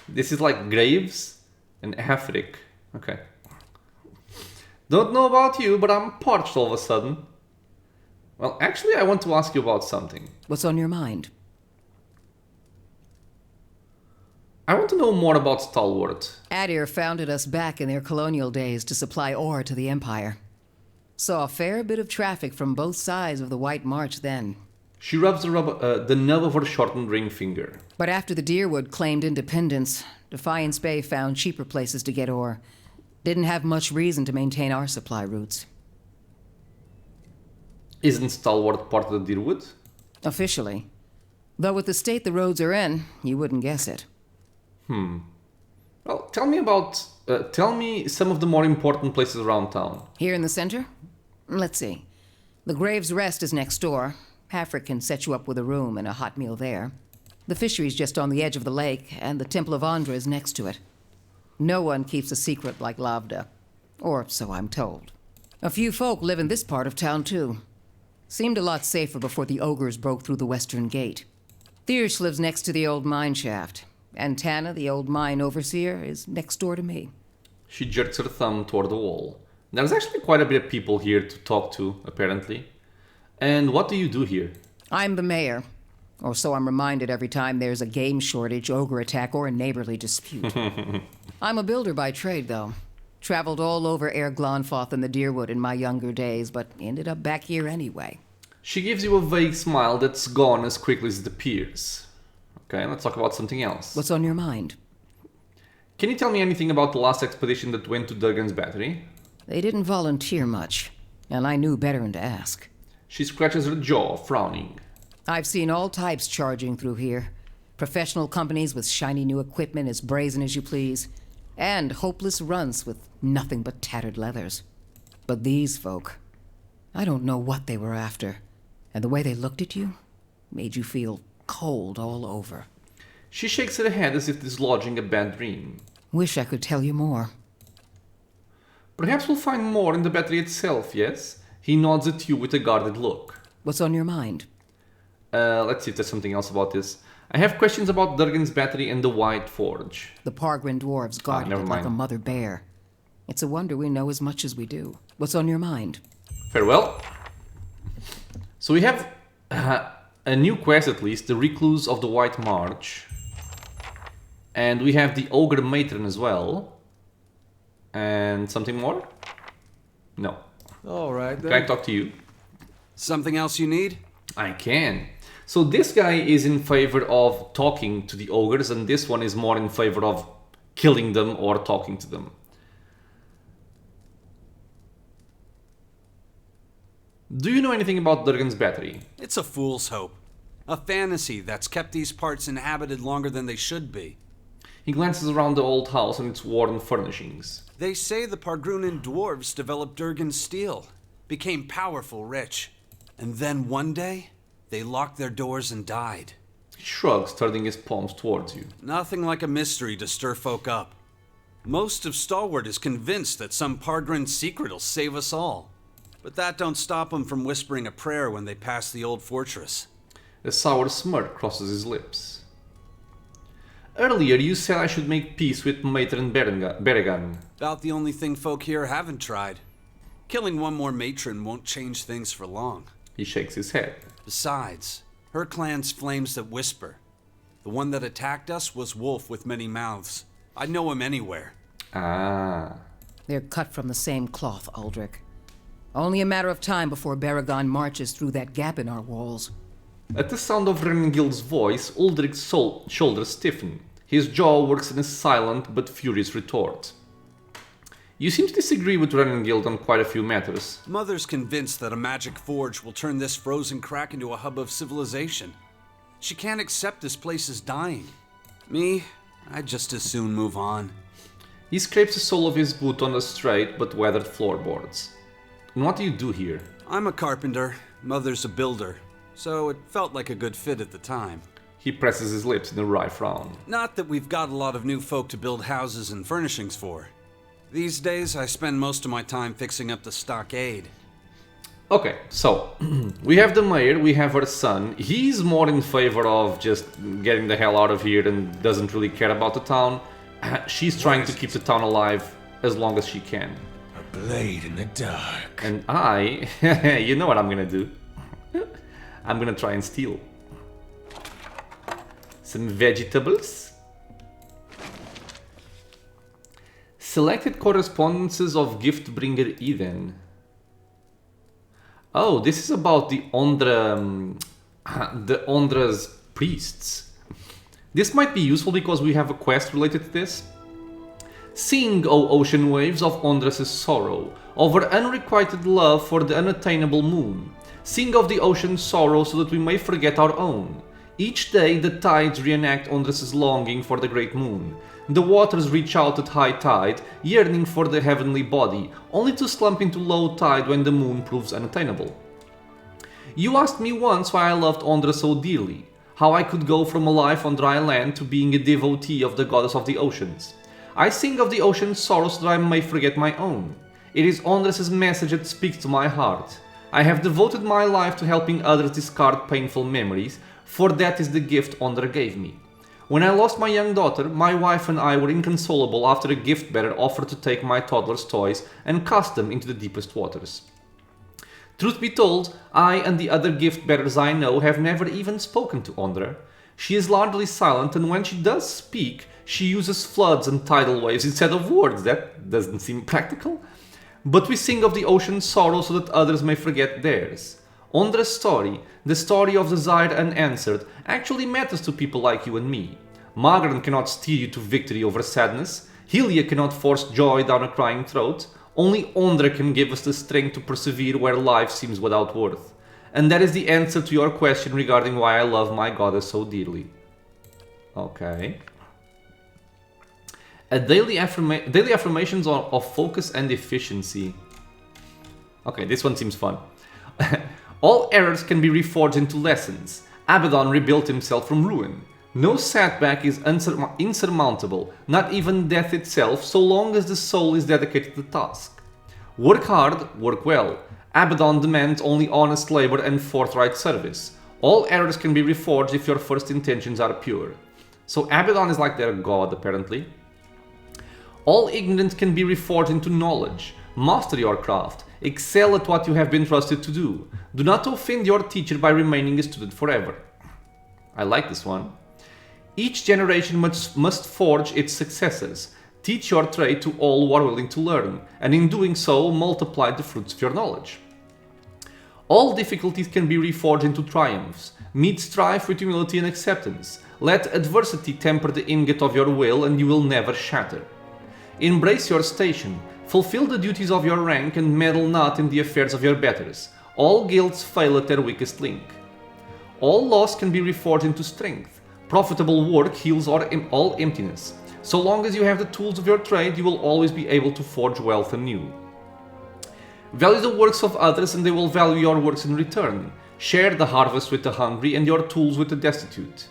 This is like Graves and Afric. Okay. Don't know about you, but I'm parched all of a sudden. Well, actually, I want to ask you about something. What's on your mind? I want to know more about Stalwart. Adir founded us back in their colonial days to supply ore to the Empire. Saw a fair bit of traffic from both sides of the White March then. She rubs the nub of her shortened ring finger. But after the Deerwood claimed independence, Defiance Bay found cheaper places to get ore. Didn't have much reason to maintain our supply routes. Isn't Stalwart part of the Deerwood? Officially. Though with the state the roads are in, you wouldn't guess it. Well, tell me some of the more important places around town. Here in the center? Let's see. The Grave's Rest is next door. Hafric can set you up with a room and a hot meal there. The fishery's just on the edge of the lake, and the Temple of Andra is next to it. No one keeps a secret like Lavda. Or so I'm told. A few folk live in this part of town, too. Seemed a lot safer before the ogres broke through the western gate. Thiersch lives next to the old mine shaft. And Tana, the old mine overseer, is next door to me. She jerks her thumb toward the wall. There's actually quite a bit of people here to talk to, apparently. And what do you do here? I'm the mayor. Or so I'm reminded every time there's a game shortage, ogre attack, or a neighborly dispute. I'm a builder by trade, though. Traveled all over Air Glonfoth and the Deerwood in my younger days, but ended up back here anyway. She gives you a vague smile that's gone as quickly as it appears. Okay, let's talk about something else. What's on your mind? Can you tell me anything about the last expedition that went to Durgan's battery? They didn't volunteer much, and I knew better than to ask. She scratches her jaw, frowning. I've seen all types charging through here. Professional companies with shiny new equipment as brazen as you please, and hopeless runts with nothing but tattered leathers. But these folk, I don't know what they were after, and the way they looked at you made you feel cold all over. She shakes her head as if dislodging a bad dream. Wish I could tell you more. Perhaps we'll find more in the battery itself, yes? He nods at you with a guarded look. What's on your mind? Let's see if there's something else about this. I have questions about Durgan's battery and the White Forge. The Pargrin dwarves guarded never it like mind. a mother bear. It's a wonder we know as much as we do. What's on your mind? Farewell. So we have a new quest at least, the Recluse of the White March. And we have the Ogre Matron as well. And something more? No. All right, then. Can I talk to you? Something else you need? I can. So this guy is in favor of talking to the ogres, and this one is more in favor of killing them or talking to them. Do you know anything about Durgan's Battery? It's a fool's hope. A fantasy that's kept these parts inhabited longer than they should be. He glances around the old house and its worn furnishings. They say the Pargrunan dwarves developed Durgan's steel, became powerful, rich. And then one day, they locked their doors and died. He shrugs, turning his palms towards you. Nothing like a mystery to stir folk up. Most of Stalwart is convinced that some Pargrin secret'll save us all. But that don't stop them from whispering a prayer when they pass the old fortress. A sour smirk crosses his lips. Earlier you said I should make peace with Matron Beregan. About the only thing folk here haven't tried. Killing one more matron won't change things for long. He shakes his head. Besides, her clan's flames that whisper. The one that attacked us was Wolf with many mouths. I'd know him anywhere. Ah. They're cut from the same cloth, Aldrich. Only a matter of time before Baragon marches through that gap in our walls. At the sound of Renengil's voice, Uldric's shoulders stiffen. His jaw works in a silent but furious retort. You seem to disagree with Renengil on quite a few matters. Mother's convinced that a magic forge will turn this frozen crack into a hub of civilization. She can't accept this place is dying. Me, I'd just as soon move on. He scrapes the sole of his boot on the straight but weathered floorboards. And what do you do here? I'm a carpenter, Mother's a builder, so it felt like a good fit at the time. He presses his lips in a wry frown. Not that we've got a lot of new folk to build houses and furnishings for. These days, I spend most of my time fixing up the stockade. Okay, so we have the mayor, we have her son. He's more in favor of just getting the hell out of here and doesn't really care about the town. She's trying to keep the town alive as long as she can. A blade in the dark. And I, you know what I'm gonna do? I'm gonna try and steal some vegetables. Selected correspondences of Giftbringer Eden. Oh, this is about the Ondra's priests. This might be useful because we have a quest related to this. Sing, O ocean waves, of Ondra's sorrow, of her unrequited love for the unattainable moon. Sing of the ocean's sorrow so that we may forget our own. Each day the tides reenact Ondra's longing for the great moon. The waters reach out at high tide, yearning for the heavenly body, only to slump into low tide when the moon proves unattainable. You asked me once why I loved Ondra so dearly, how I could go from a life on dry land to being a devotee of the goddess of the oceans. I sing of the ocean's sorrow so that I may forget my own. It is Ondra's message that speaks to my heart. I have devoted my life to helping others discard painful memories, for that is the gift Ondra gave me. When I lost my young daughter, my wife and I were inconsolable after a gift bearer offered to take my toddler's toys and cast them into the deepest waters. Truth be told, I and the other gift bearers I know have never even spoken to Ondra. She is largely silent, and when she does speak, she uses floods and tidal waves instead of words. That doesn't seem practical. But we sing of the ocean's sorrow so that others may forget theirs. Ondra's story, the story of desire unanswered, actually matters to people like you and me. Magran cannot steer you to victory over sadness. Hylia cannot force joy down a crying throat. Only Ondra can give us the strength to persevere where life seems without worth. And that is the answer to your question regarding why I love my goddess so dearly. Okay. Daily affirmations of focus and efficiency. Okay, this one seems fun. All errors can be reforged into lessons. Abaddon rebuilt himself from ruin. No setback is insurmountable, not even death itself, so long as the soul is dedicated to the task. Work hard, work well. Abaddon demands only honest labor and forthright service. All errors can be reforged if your first intentions are pure. So Abaddon is like their god, apparently. All ignorance can be reforged into knowledge. Master your craft. Excel at what you have been trusted to do. Do not offend your teacher by remaining a student forever. I like this one. Each generation must forge its successors. Teach your trade to all who are willing to learn, and in doing so, multiply the fruits of your knowledge. All difficulties can be reforged into triumphs. Meet strife with humility and acceptance. Let adversity temper the ingot of your will, and you will never shatter. Embrace your station. Fulfill the duties of your rank, and meddle not in the affairs of your betters. All guilds fail at their weakest link. All loss can be reforged into strength. Profitable work heals all emptiness. So long as you have the tools of your trade, you will always be able to forge wealth anew. Value the works of others, and they will value your works in return. Share the harvest with the hungry, and your tools with the destitute.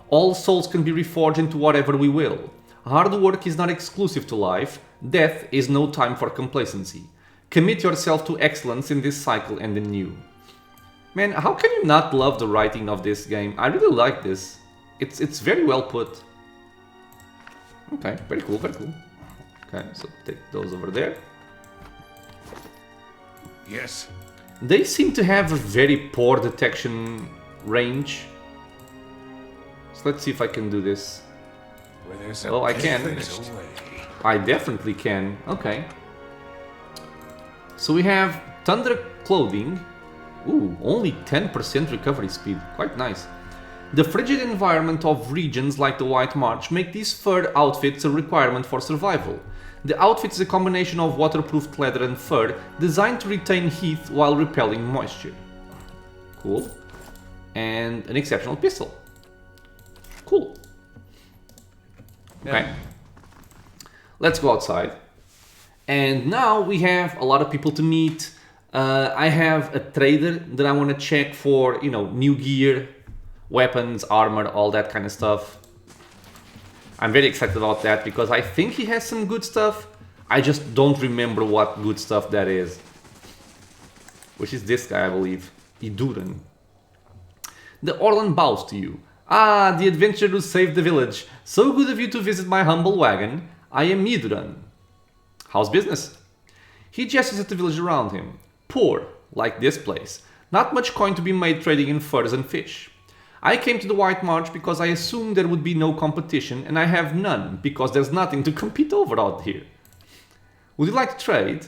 All souls can be reforged into whatever we will. Hard work is not exclusive to life. Death is no time for complacency. Commit yourself to excellence in this cycle and anew. Man, how can you not love the writing of this game? I really like this. It's very well put. Okay, very cool, very cool. Okay, so take those over there. Yes. They seem to have a very poor detection range. So let's see if I can do this. Where there's a Oh, I can. there's a way. I definitely can. Okay. So we have Tundra Clothing. Ooh, only 10% recovery speed. Quite nice. The frigid environment of regions like the White March make these fur outfits a requirement for survival. The outfit is a combination of waterproofed leather and fur designed to retain heat while repelling moisture. Cool. And an exceptional pistol. Cool. Okay. Let's go outside. And now we have a lot of people to meet. I have a trader that I want to check for, you know, new gear, weapons, armor, all that kind of stuff. I'm very excited about that because I think he has some good stuff. I just don't remember what good stuff that is. Which is this guy, I believe. Iduran. The Orlan bows to you. Ah, the adventurer who saved the village. So good of you to visit my humble wagon. I am Iduran. How's business? He gestures at the village around him. Poor, like this place. Not much coin to be made trading in furs and fish. I came to the White March because I assumed there would be no competition, and I have none because there's nothing to compete over out here. Would you like to trade?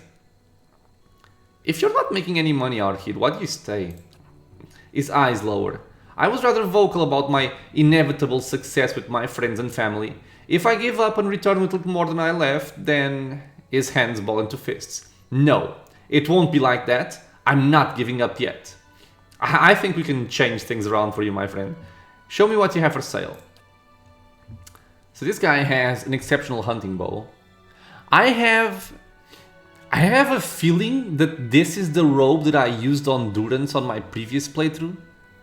If you're not making any money out here, why do you stay? His eyes lower. I was rather vocal about my inevitable success with my friends and family. If I give up and return with little more than I left, then his hands ball into fists. No, it won't be like that. I'm not giving up yet. I think we can change things around for you, my friend. Show me what you have for sale. So this guy has an exceptional hunting bow. I have a feeling that this is the robe that I used on Durance on my previous playthrough.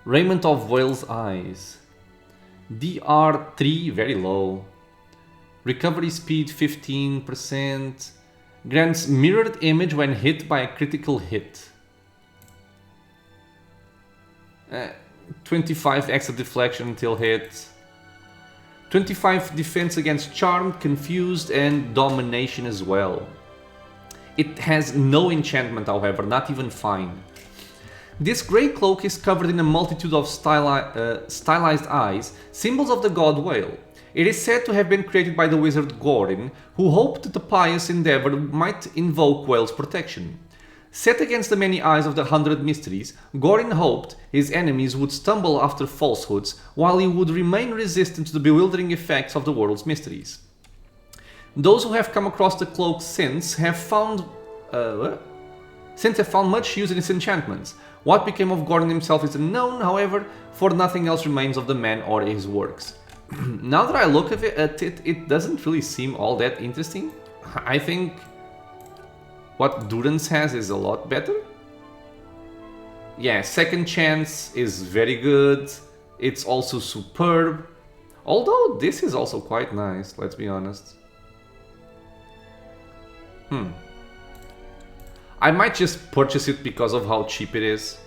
Raiment of Whale's Eyes. DR3, very low. Recovery speed 15%. Grants mirrored image when hit by a critical hit. 25 extra deflection until hit. 25 defense against Charmed, Confused, and Domination as well. It has no enchantment, however, not even Fine. This grey cloak is covered in a multitude of stylized eyes, symbols of the god whale. It is said to have been created by the wizard Gorin, who hoped that the pious endeavor might invoke whale's protection. Set against the many eyes of the 100 mysteries, Gorin hoped his enemies would stumble after falsehoods, while he would remain resistant to the bewildering effects of the world's mysteries. Those who have come across the cloak since have found much use in its enchantments. What became of Gorin himself is unknown, however, for nothing else remains of the man or his works. Now that I look at it, it doesn't really seem all that interesting. I think what Durance has is a lot better. Yeah, Second Chance is very good. It's also superb. Although this is also quite nice, let's be honest. I might just purchase it because of how cheap it is.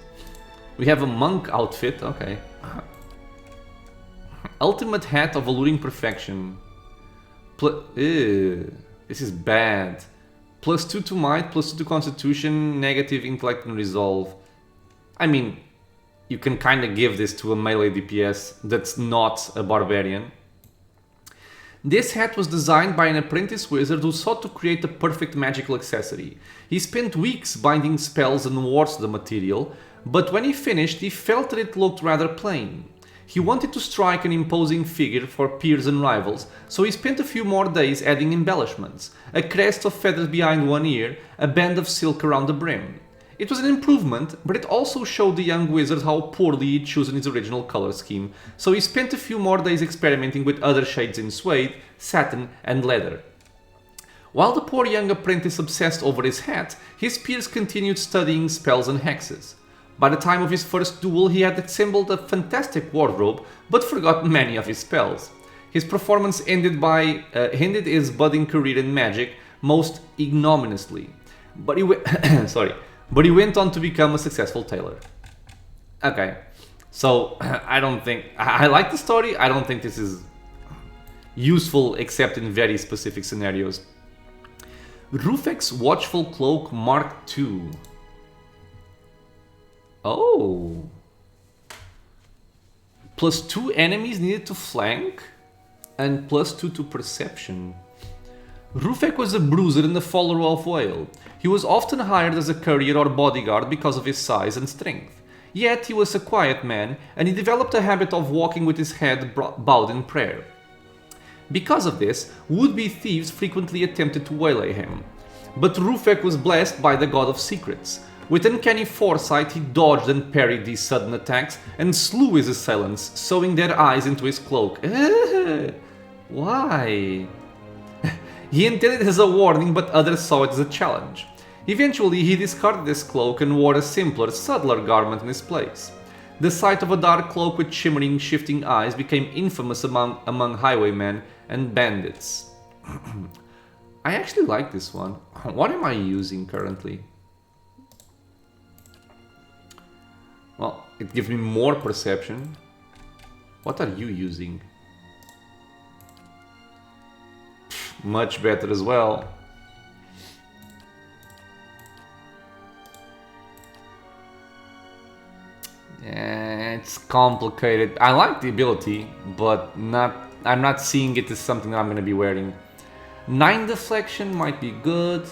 We have a monk outfit, okay. Ultimate hat of alluring perfection. Ew, this is bad. +2 to might, +2 to constitution, negative intellect and resolve. I mean, you can kind of give this to a melee DPS that's not a barbarian. This hat was designed by an apprentice wizard who sought to create a perfect magical accessory. He spent weeks binding spells and wards to the material, but when he finished, he felt that it looked rather plain. He wanted to strike an imposing figure for peers and rivals, so he spent a few more days adding embellishments: a crest of feathers behind one ear, a band of silk around the brim. It was an improvement, but it also showed the young wizard how poorly he'd chosen his original color scheme, so he spent a few more days experimenting with other shades in suede, satin, and leather. While the poor young apprentice obsessed over his hat, his peers continued studying spells and hexes. By the time of his first duel, he had assembled a fantastic wardrobe, but forgotten many of his spells. His performance ended his budding career in magic most ignominiously. But he went on to become a successful tailor. Okay, so I like the story. I don't think this is useful except in very specific scenarios. Rufek's Watchful Cloak Mark II. Oh. +2 enemies needed to flank and +2 to perception. Rufek was a bruiser and a follower of Whale. He was often hired as a courier or bodyguard because of his size and strength. Yet he was a quiet man, and he developed a habit of walking with his head bowed in prayer. Because of this, would-be thieves frequently attempted to waylay him. But Rufek was blessed by the god of secrets. With uncanny foresight, he dodged and parried these sudden attacks and slew his assailants, sewing their eyes into his cloak. Why? He intended it as a warning, but others saw it as a challenge. Eventually, he discarded this cloak and wore a simpler, subtler garment in his place. The sight of a dark cloak with shimmering, shifting eyes became infamous among highwaymen and bandits. I actually like this one. What am I using currently? Well, it gives me more perception. What are you using? Much better as well. Yeah, it's complicated. I like the ability, but I'm not seeing it as something that I'm going to be wearing. 9 deflection might be good.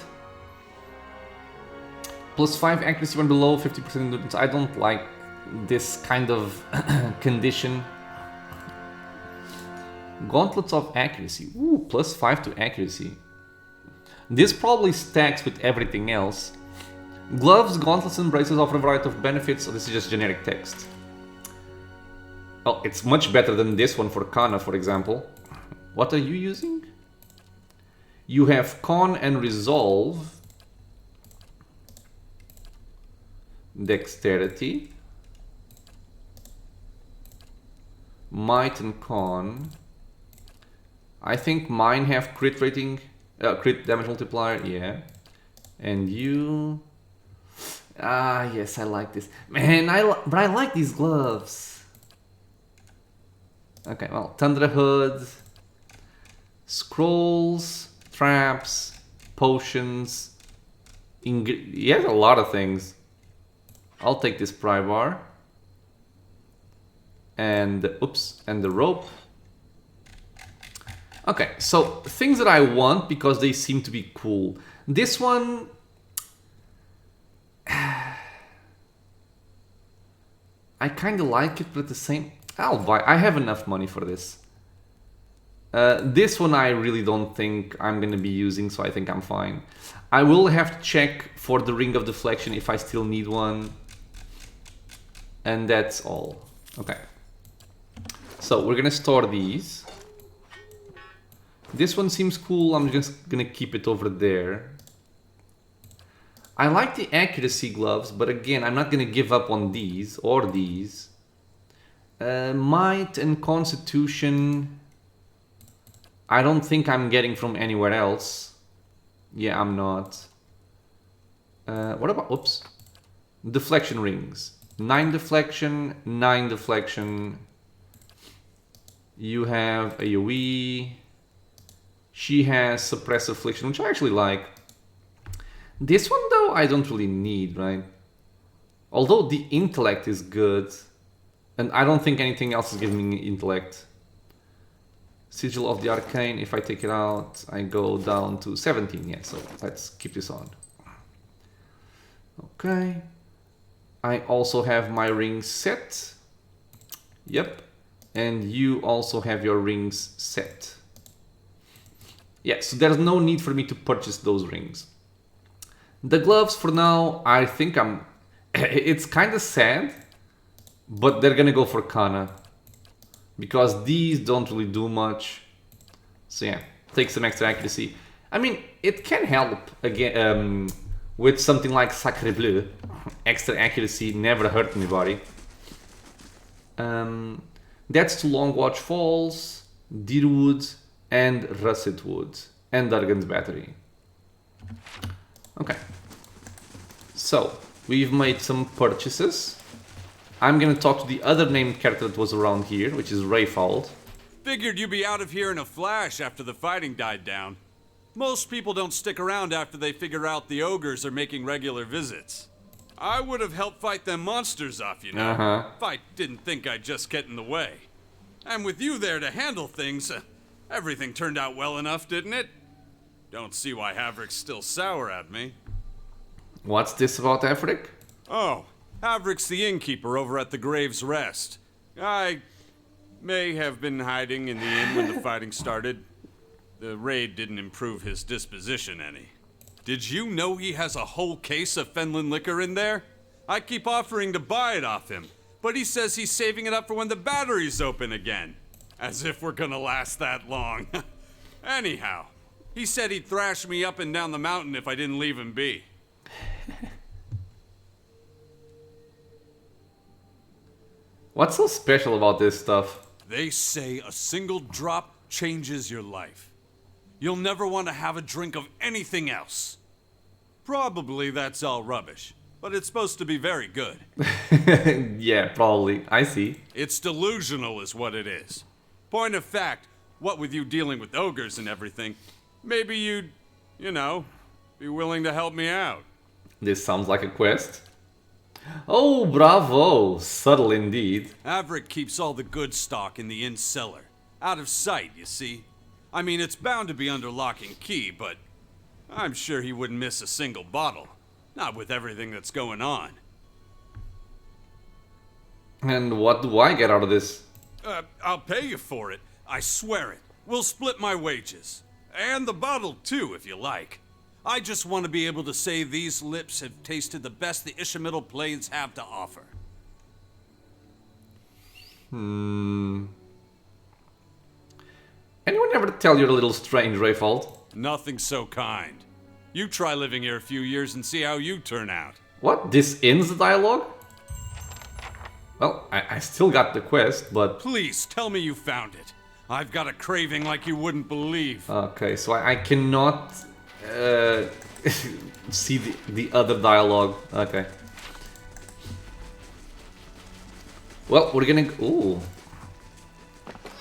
+5 accuracy when below 50% endurance. I don't like this kind of condition. Gauntlets of accuracy. Ooh, +5 to accuracy. This probably stacks with everything else. Gloves, gauntlets, and braces offer a variety of benefits. So this is just generic text. Oh, it's much better than this one for Kana, for example. What are you using? You have Con and Resolve. Dexterity. Might and Con. I think mine have crit rating, crit damage multiplier, yeah. And you... Ah, yes, I like this. Man, but I like these gloves. Okay, well, Tundra Hood, scrolls, traps, potions, he has a lot of things. I'll take this pry bar. And, oops, and the rope. Okay, so things that I want because they seem to be cool. This one... I kind of like it, but at the same... I'll buy... I have enough money for this. This one I really don't think I'm going to be using, so I think I'm fine. I will have to check for the Ring of Deflection if I still need one. And that's all. Okay. So we're going to store these. This one seems cool. I'm just going to keep it over there. I like the accuracy gloves, but again, I'm not going to give up on these or these. Might and Constitution, I don't think I'm getting from anywhere else. Yeah, I'm not. What about, oops, deflection rings. 9 deflection, 9 deflection. You have AoE. She has suppress affliction, which I actually like. This one though, I don't really need, right? Although the intellect is good. And I don't think anything else is giving me intellect. Sigil of the Arcane, if I take it out, I go down to 17. Yeah, so let's keep this on. Okay. I also have my rings set. Yep. And you also have your rings set. Yeah, so there's no need for me to purchase those rings. The gloves for now, I think it's kind of sad, but they're gonna go for Kana. Because these don't really do much. So yeah, take some extra accuracy. I mean, it can help again with something like Sacre Bleu. Extra accuracy never hurt anybody. That's to Longwatch Falls, Deerwood, and Russet Wood, and Durgan's Battery. Okay. So, we've made some purchases. I'm gonna talk to the other named character that was around here, which is Rayfald. Figured you'd be out of here in a flash after the fighting died down. Most people don't stick around after they figure out the ogres are making regular visits. I would have helped fight them monsters off, you know, if I didn't think I'd just get in the way. And with you there to handle things, everything turned out well enough, didn't it? Don't see why Havrick's still sour at me. What's this about Havrick? Oh, Havrick's the innkeeper over at the Grave's Rest. I may have been hiding in the inn when the fighting started. The raid didn't improve his disposition any. Did you know he has a whole case of Fenlin liquor in there? I keep offering to buy it off him, but he says he's saving it up for when the battery's open again. As if we're gonna last that long. Anyhow, he said he'd thrash me up and down the mountain if I didn't leave him be. What's so special about this stuff? They say a single drop changes your life. You'll never want to have a drink of anything else. Probably that's all rubbish, but it's supposed to be very good. Yeah, probably. I see. It's delusional is what it is. Point of fact, what with you dealing with ogres and everything, maybe you'd, you know, be willing to help me out. This sounds like a quest. Oh, bravo! Subtle indeed. Havrick keeps all the good stock in the inn cellar. Out of sight, you see. I mean, it's bound to be under lock and key, but I'm sure he wouldn't miss a single bottle. Not with everything that's going on. And what do I get out of this? I'll pay you for it. I swear it. We'll split my wages. And the bottle, too, if you like. I just want to be able to say these lips have tasted the best the Ishamael Plains have to offer. Anyone ever tell you're a little strange, Rayfald? Nothing so kind. You try living here a few years and see how you turn out. What? This ends the dialogue? Well, I still got the quest, but... Please, tell me you found it. I've got a craving like you wouldn't believe. Okay, so I cannot see the other dialogue. Okay. Well, we're gonna... Ooh.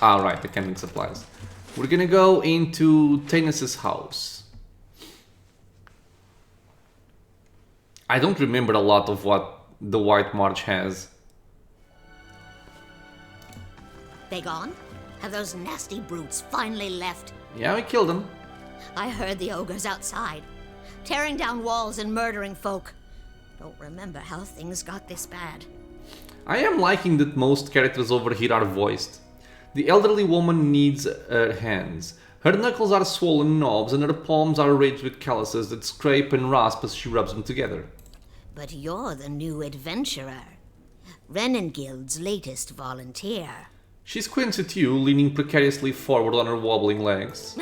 Ah, right, the camping supplies. We're gonna go into Tanis's house. I don't remember a lot of what the White March has. They gone? Have those nasty brutes finally left? Yeah, we killed them. I heard the ogres outside, tearing down walls and murdering folk. Don't remember how things got this bad. I am liking that most characters over here are voiced. The elderly woman needs her hands. Her knuckles are swollen knobs and her palms are ridged with calluses that scrape and rasp as she rubs them together. But you're the new adventurer. Renengild's latest volunteer. She squints at you, leaning precariously forward on her wobbling legs.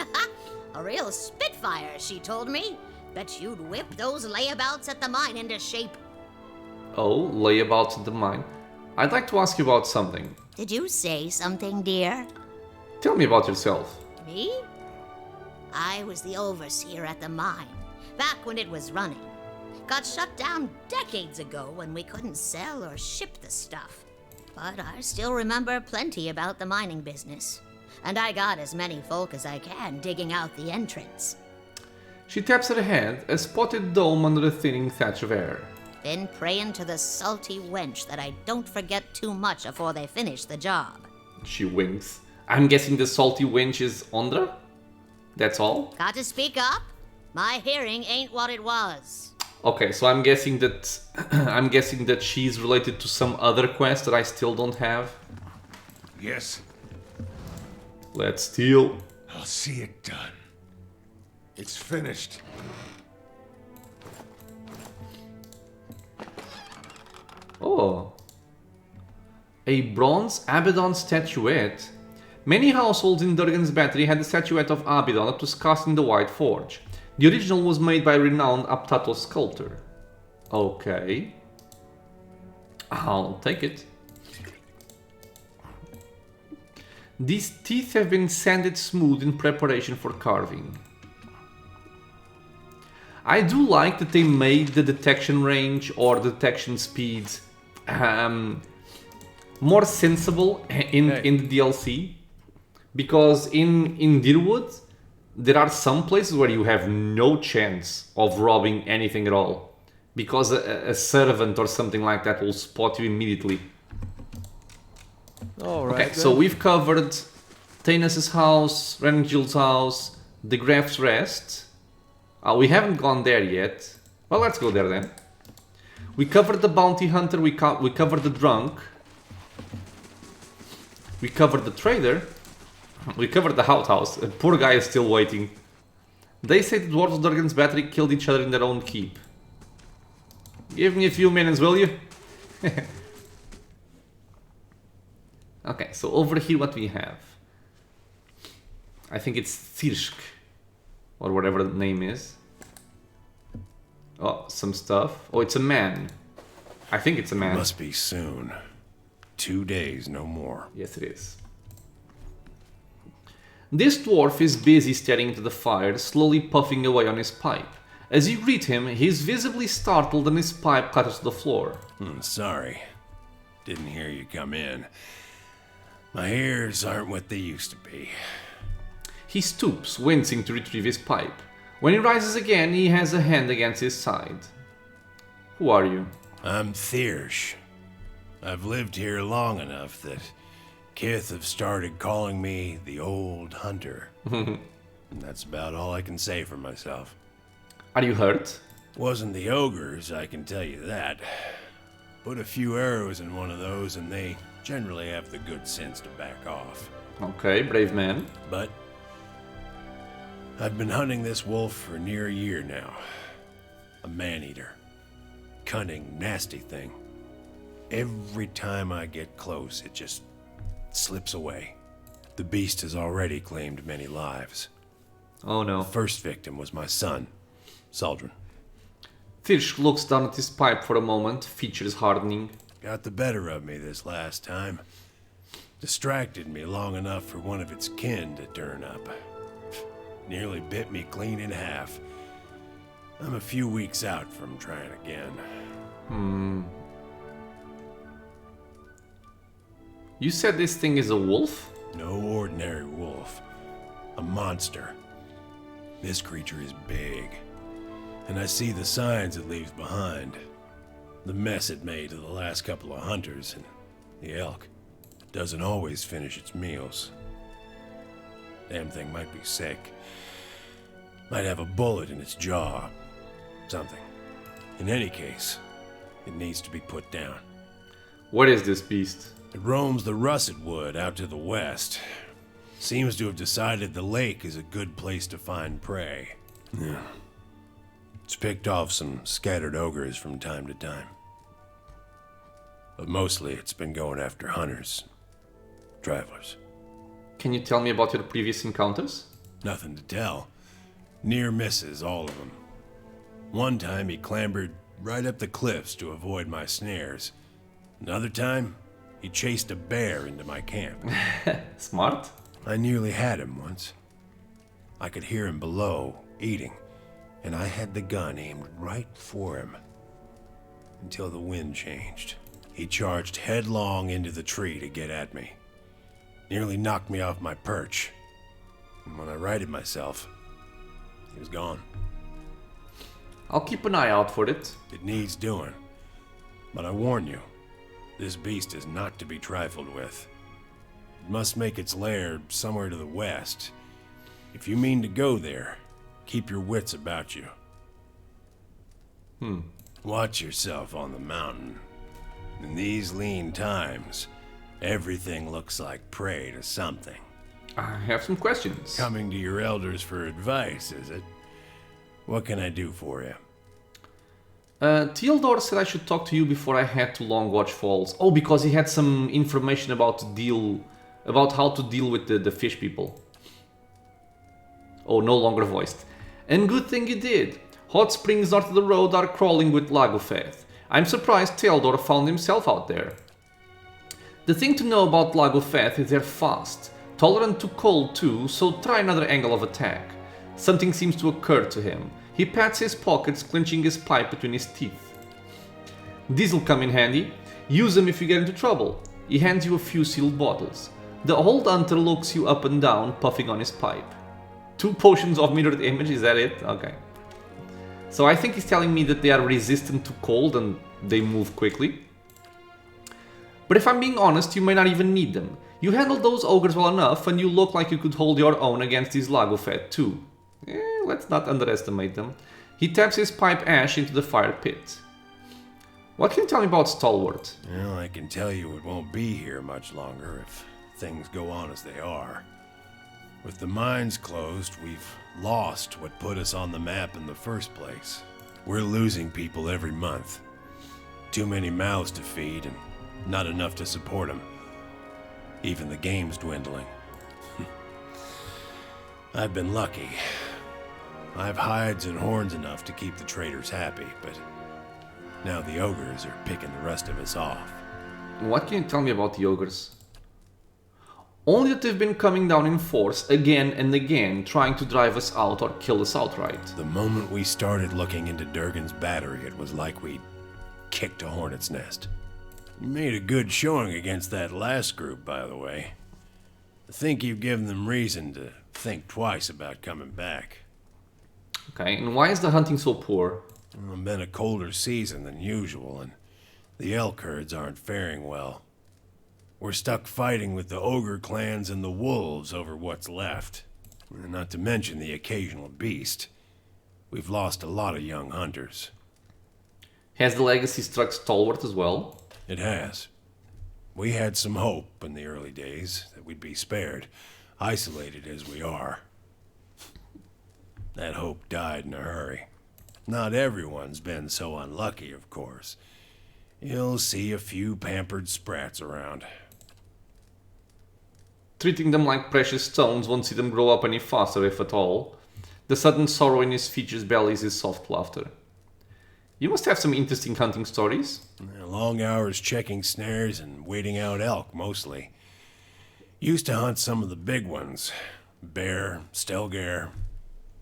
A real spitfire, she told me. Bet you'd whip those layabouts at the mine into shape. Oh, layabouts at the mine. I'd like to ask you about something. Did you say something, dear? Tell me about yourself. Me? I was the overseer at the mine, back when it was running. Got shut down decades ago when we couldn't sell or ship the stuff. But I still remember plenty about the mining business. And I got as many folk as I can digging out the entrance. She taps her head, a spotted dome under a thinning thatch of air. Been praying to the salty wench that I don't forget too much afore they finish the job. She winks. I'm guessing the salty wench is Ondra? That's all? Got to speak up? My hearing ain't what it was. Okay, so I'm guessing that I'm guessing that she's related to some other quest that I still don't have. Yes, Let's steal. I'll see it done. It's finished. Oh. A bronze Abaddon statuette. Many households in Durgan's Battery had a statuette of Abaddon that was cast in the White Forge. The original was made by renowned Aptato sculptor. Okay. I'll take it. These teeth have been sanded smooth in preparation for carving. I do like that they made the detection range or detection speeds more sensible in the DLC, because in Deerwood there are some places where you have no chance of robbing anything at all, because a servant or something like that will spot you immediately. Alright. Okay, so we've covered Tainus's house, Renegil's house, the Graf's Rest. We haven't gone there yet. Well, let's go there then. We covered the bounty hunter, we covered the drunk. We covered the trader. We covered the outhouse. The poor guy is still waiting. They say the dwarves of Durgan's Battery killed each other in their own keep. Give me a few minutes, will you? Okay, so over here what we have? I think it's Thirsk, or whatever the name is. Oh, some stuff. Oh, it's a man. I think it's a man. Must be soon. 2 days, no more. Yes, it is. This dwarf is busy staring into the fire, slowly puffing away on his pipe. As you greet him, he is visibly startled and his pipe clatters to the floor. Sorry. Didn't hear you come in. My ears aren't what they used to be. He stoops, wincing to retrieve his pipe. When he rises again, he has a hand against his side. Who are you? I'm Thiersch. I've lived here long enough that Kith have started calling me the Old Hunter. And that's about all I can say for myself. Are you hurt? Wasn't the ogres, I can tell you that. Put a few arrows in one of those and they generally have the good sense to back off. Okay, brave man. But I've been hunting this wolf for near a year now. A man-eater. Cunning, nasty thing. Every time I get close, it just slips away. The beast has already claimed many lives. Oh no. The first victim was my son, Saldrin. Thirsk looks down at his pipe for a moment, features hardening. Got the better of me this last time. Distracted me long enough for one of its kin to turn up. Nearly bit me clean in half. I'm a few weeks out from trying again. You said this thing is a wolf? No ordinary wolf. A monster. This creature is big. And I see the signs it leaves behind. The mess it made to the last couple of hunters, and the elk. Doesn't always finish its meals. Damn thing might be sick. Might have a bullet in its jaw. Something. In any case, it needs to be put down. What is this beast? It roams the russet wood out to the west. Seems to have decided the lake is a good place to find prey. Yeah. It's picked off some scattered ogres from time to time. But mostly it's been going after hunters. Travelers. Can you tell me about your previous encounters? Nothing to tell. Near misses, all of them. One time he clambered right up the cliffs to avoid my snares. Another time, he chased a bear into my camp. Smart. I nearly had him once. I could hear him below, eating, and I had the gun aimed right for him. Until the wind changed. He charged headlong into the tree to get at me. Nearly knocked me off my perch. And when I righted myself, he was gone. I'll keep an eye out for it. It needs doing. But I warn you, this beast is not to be trifled with. It must make its lair somewhere to the west. If you mean to go there, keep your wits about you. Watch yourself on the mountain. In these lean times, everything looks like prey to something. I have some questions. Coming to your elders for advice, is it? What can I do for you? Theodore said I should talk to you before I head to Longwatch Falls. Oh, because he had some information about how to deal with the fish people. Oh, no longer voiced. And good thing you did. Hot springs north of the road are crawling with Lagofeth. I'm surprised Theodore found himself out there. The thing to know about Lagofeth is they're fast, tolerant to cold too, so try another angle of attack. Something seems to occur to him. He pats his pockets, clenching his pipe between his teeth. These'll come in handy. Use them if you get into trouble. He hands you a few sealed bottles. The old hunter looks you up and down, puffing on his pipe. 2 potions of mirrored image, is that it? Okay. So I think he's telling me that they are resistant to cold and they move quickly. But if I'm being honest, you may not even need them. You handled those ogres well enough, and you look like you could hold your own against these Lagofeth too. Let's not underestimate them. He taps his pipe ash into the fire pit. What can you tell me about Stalwart? Well, I can tell you it won't be here much longer if things go on as they are. With the mines closed, we've lost what put us on the map in the first place. We're losing people every month. Too many mouths to feed and not enough to support them. Even the game's dwindling. I've been lucky. I've hides and horns enough to keep the traders happy, but now the ogres are picking the rest of us off. What can you tell me about the ogres? Only that they've been coming down in force again and again, trying to drive us out or kill us outright. The moment we started looking into Durgan's battery, it was like we'd kicked a hornet's nest. You made a good showing against that last group, by the way. I think you've given them reason to think twice about coming back. Okay, and why is the hunting so poor? It's been a colder season than usual, and the elk herds aren't faring well. We're stuck fighting with the ogre clans and the wolves over what's left. Not to mention the occasional beast. We've lost a lot of young hunters. Has the legacy struck Stalwart as well? It has. We had some hope in the early days that we'd be spared, isolated as we are. That hope died in a hurry. Not everyone's been so unlucky, of course. You'll see a few pampered sprats around. Treating them like precious stones won't see them grow up any faster, if at all. The sudden sorrow in his features bellies his soft laughter. You must have some interesting hunting stories. Long hours checking snares and waiting out elk, mostly. Used to hunt some of the big ones. Bear, stelgare.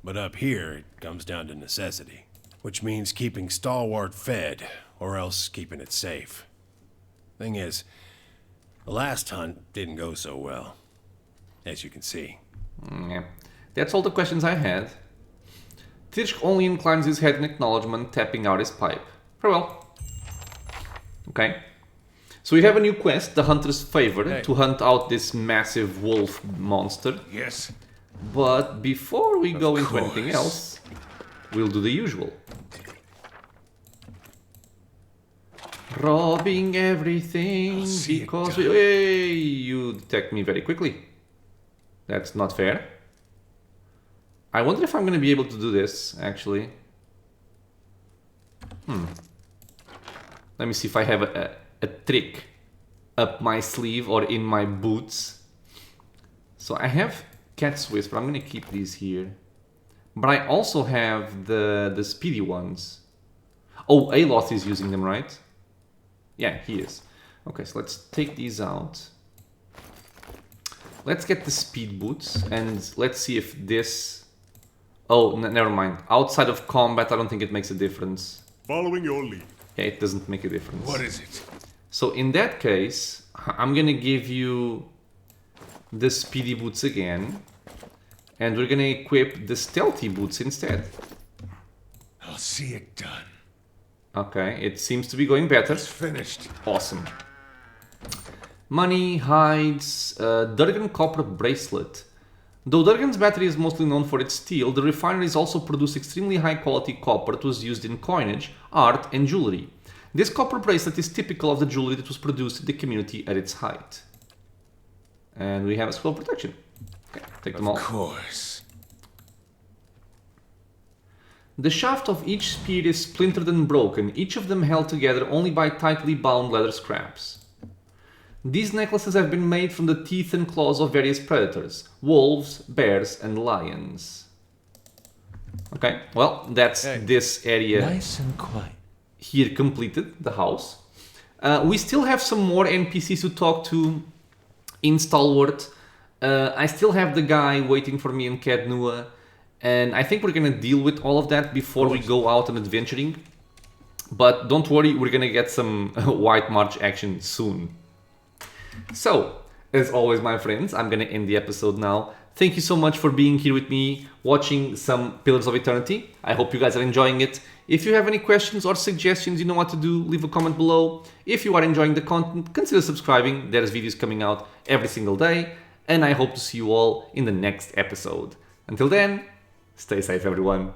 But up here, it comes down to necessity. Which means keeping Stalwart fed, or else keeping it safe. Thing is, the last hunt didn't go so well. As you can see. Yeah, that's all the questions I had. Tirsk only inclines his head in acknowledgement, tapping out his pipe. Farewell. Okay. So we have a new quest, the Hunter's Favor, to hunt out this massive wolf monster. Yes. But before we go into anything course. else, we'll do the usual. Robbing everything see it because done. Hey, you detect me very quickly. That's not fair. I wonder if I'm going to be able to do this, actually. Let me see if I have a trick up my sleeve or in my boots. So I have Cat's Whisper. I'm going to keep these here. But I also have the speedy ones. Oh, Aloth is using them, right? Yeah, he is. Okay, so let's take these out. Let's get the speed boots and let's see if this... Oh, never mind. Outside of combat, I don't think it makes a difference. Following your lead. Yeah, it doesn't make a difference. What is it? So in that case, I'm gonna give you the speedy boots again. And we're gonna equip the stealthy boots instead. I'll see it done. Okay, it seems to be going better. It's finished. Awesome. Money, hides, Durgan copper bracelet. Though Durgan's battery is mostly known for its steel, the refineries also produce extremely high quality copper that was used in coinage, art, and jewelry. This copper bracelet is typical of the jewelry that was produced in the community at its height. And we have a scroll protection. Okay, take them all. Of course. The shaft of each spear is splintered and broken, each of them held together only by tightly bound leather scraps. These necklaces have been made from the teeth and claws of various predators, wolves, bears, and lions. Okay, well, that's this area Nice and quiet. here completed, the house. We still have some more NPCs to talk to in Stalwart. I still have the guy waiting for me in Cadnua, and I think we're gonna deal with all of that before we go out and adventuring. But don't worry, we're gonna get some White March action soon. So, as always, my friends, I'm gonna end the episode now. Thank you so much for being here with me, watching some Pillars of Eternity. I hope you guys are enjoying it. If you have any questions or suggestions, you know what to do, leave a comment below. If you are enjoying the content, consider subscribing. There's videos coming out every single day, and I hope to see you all in the next episode. Until then, stay safe, everyone.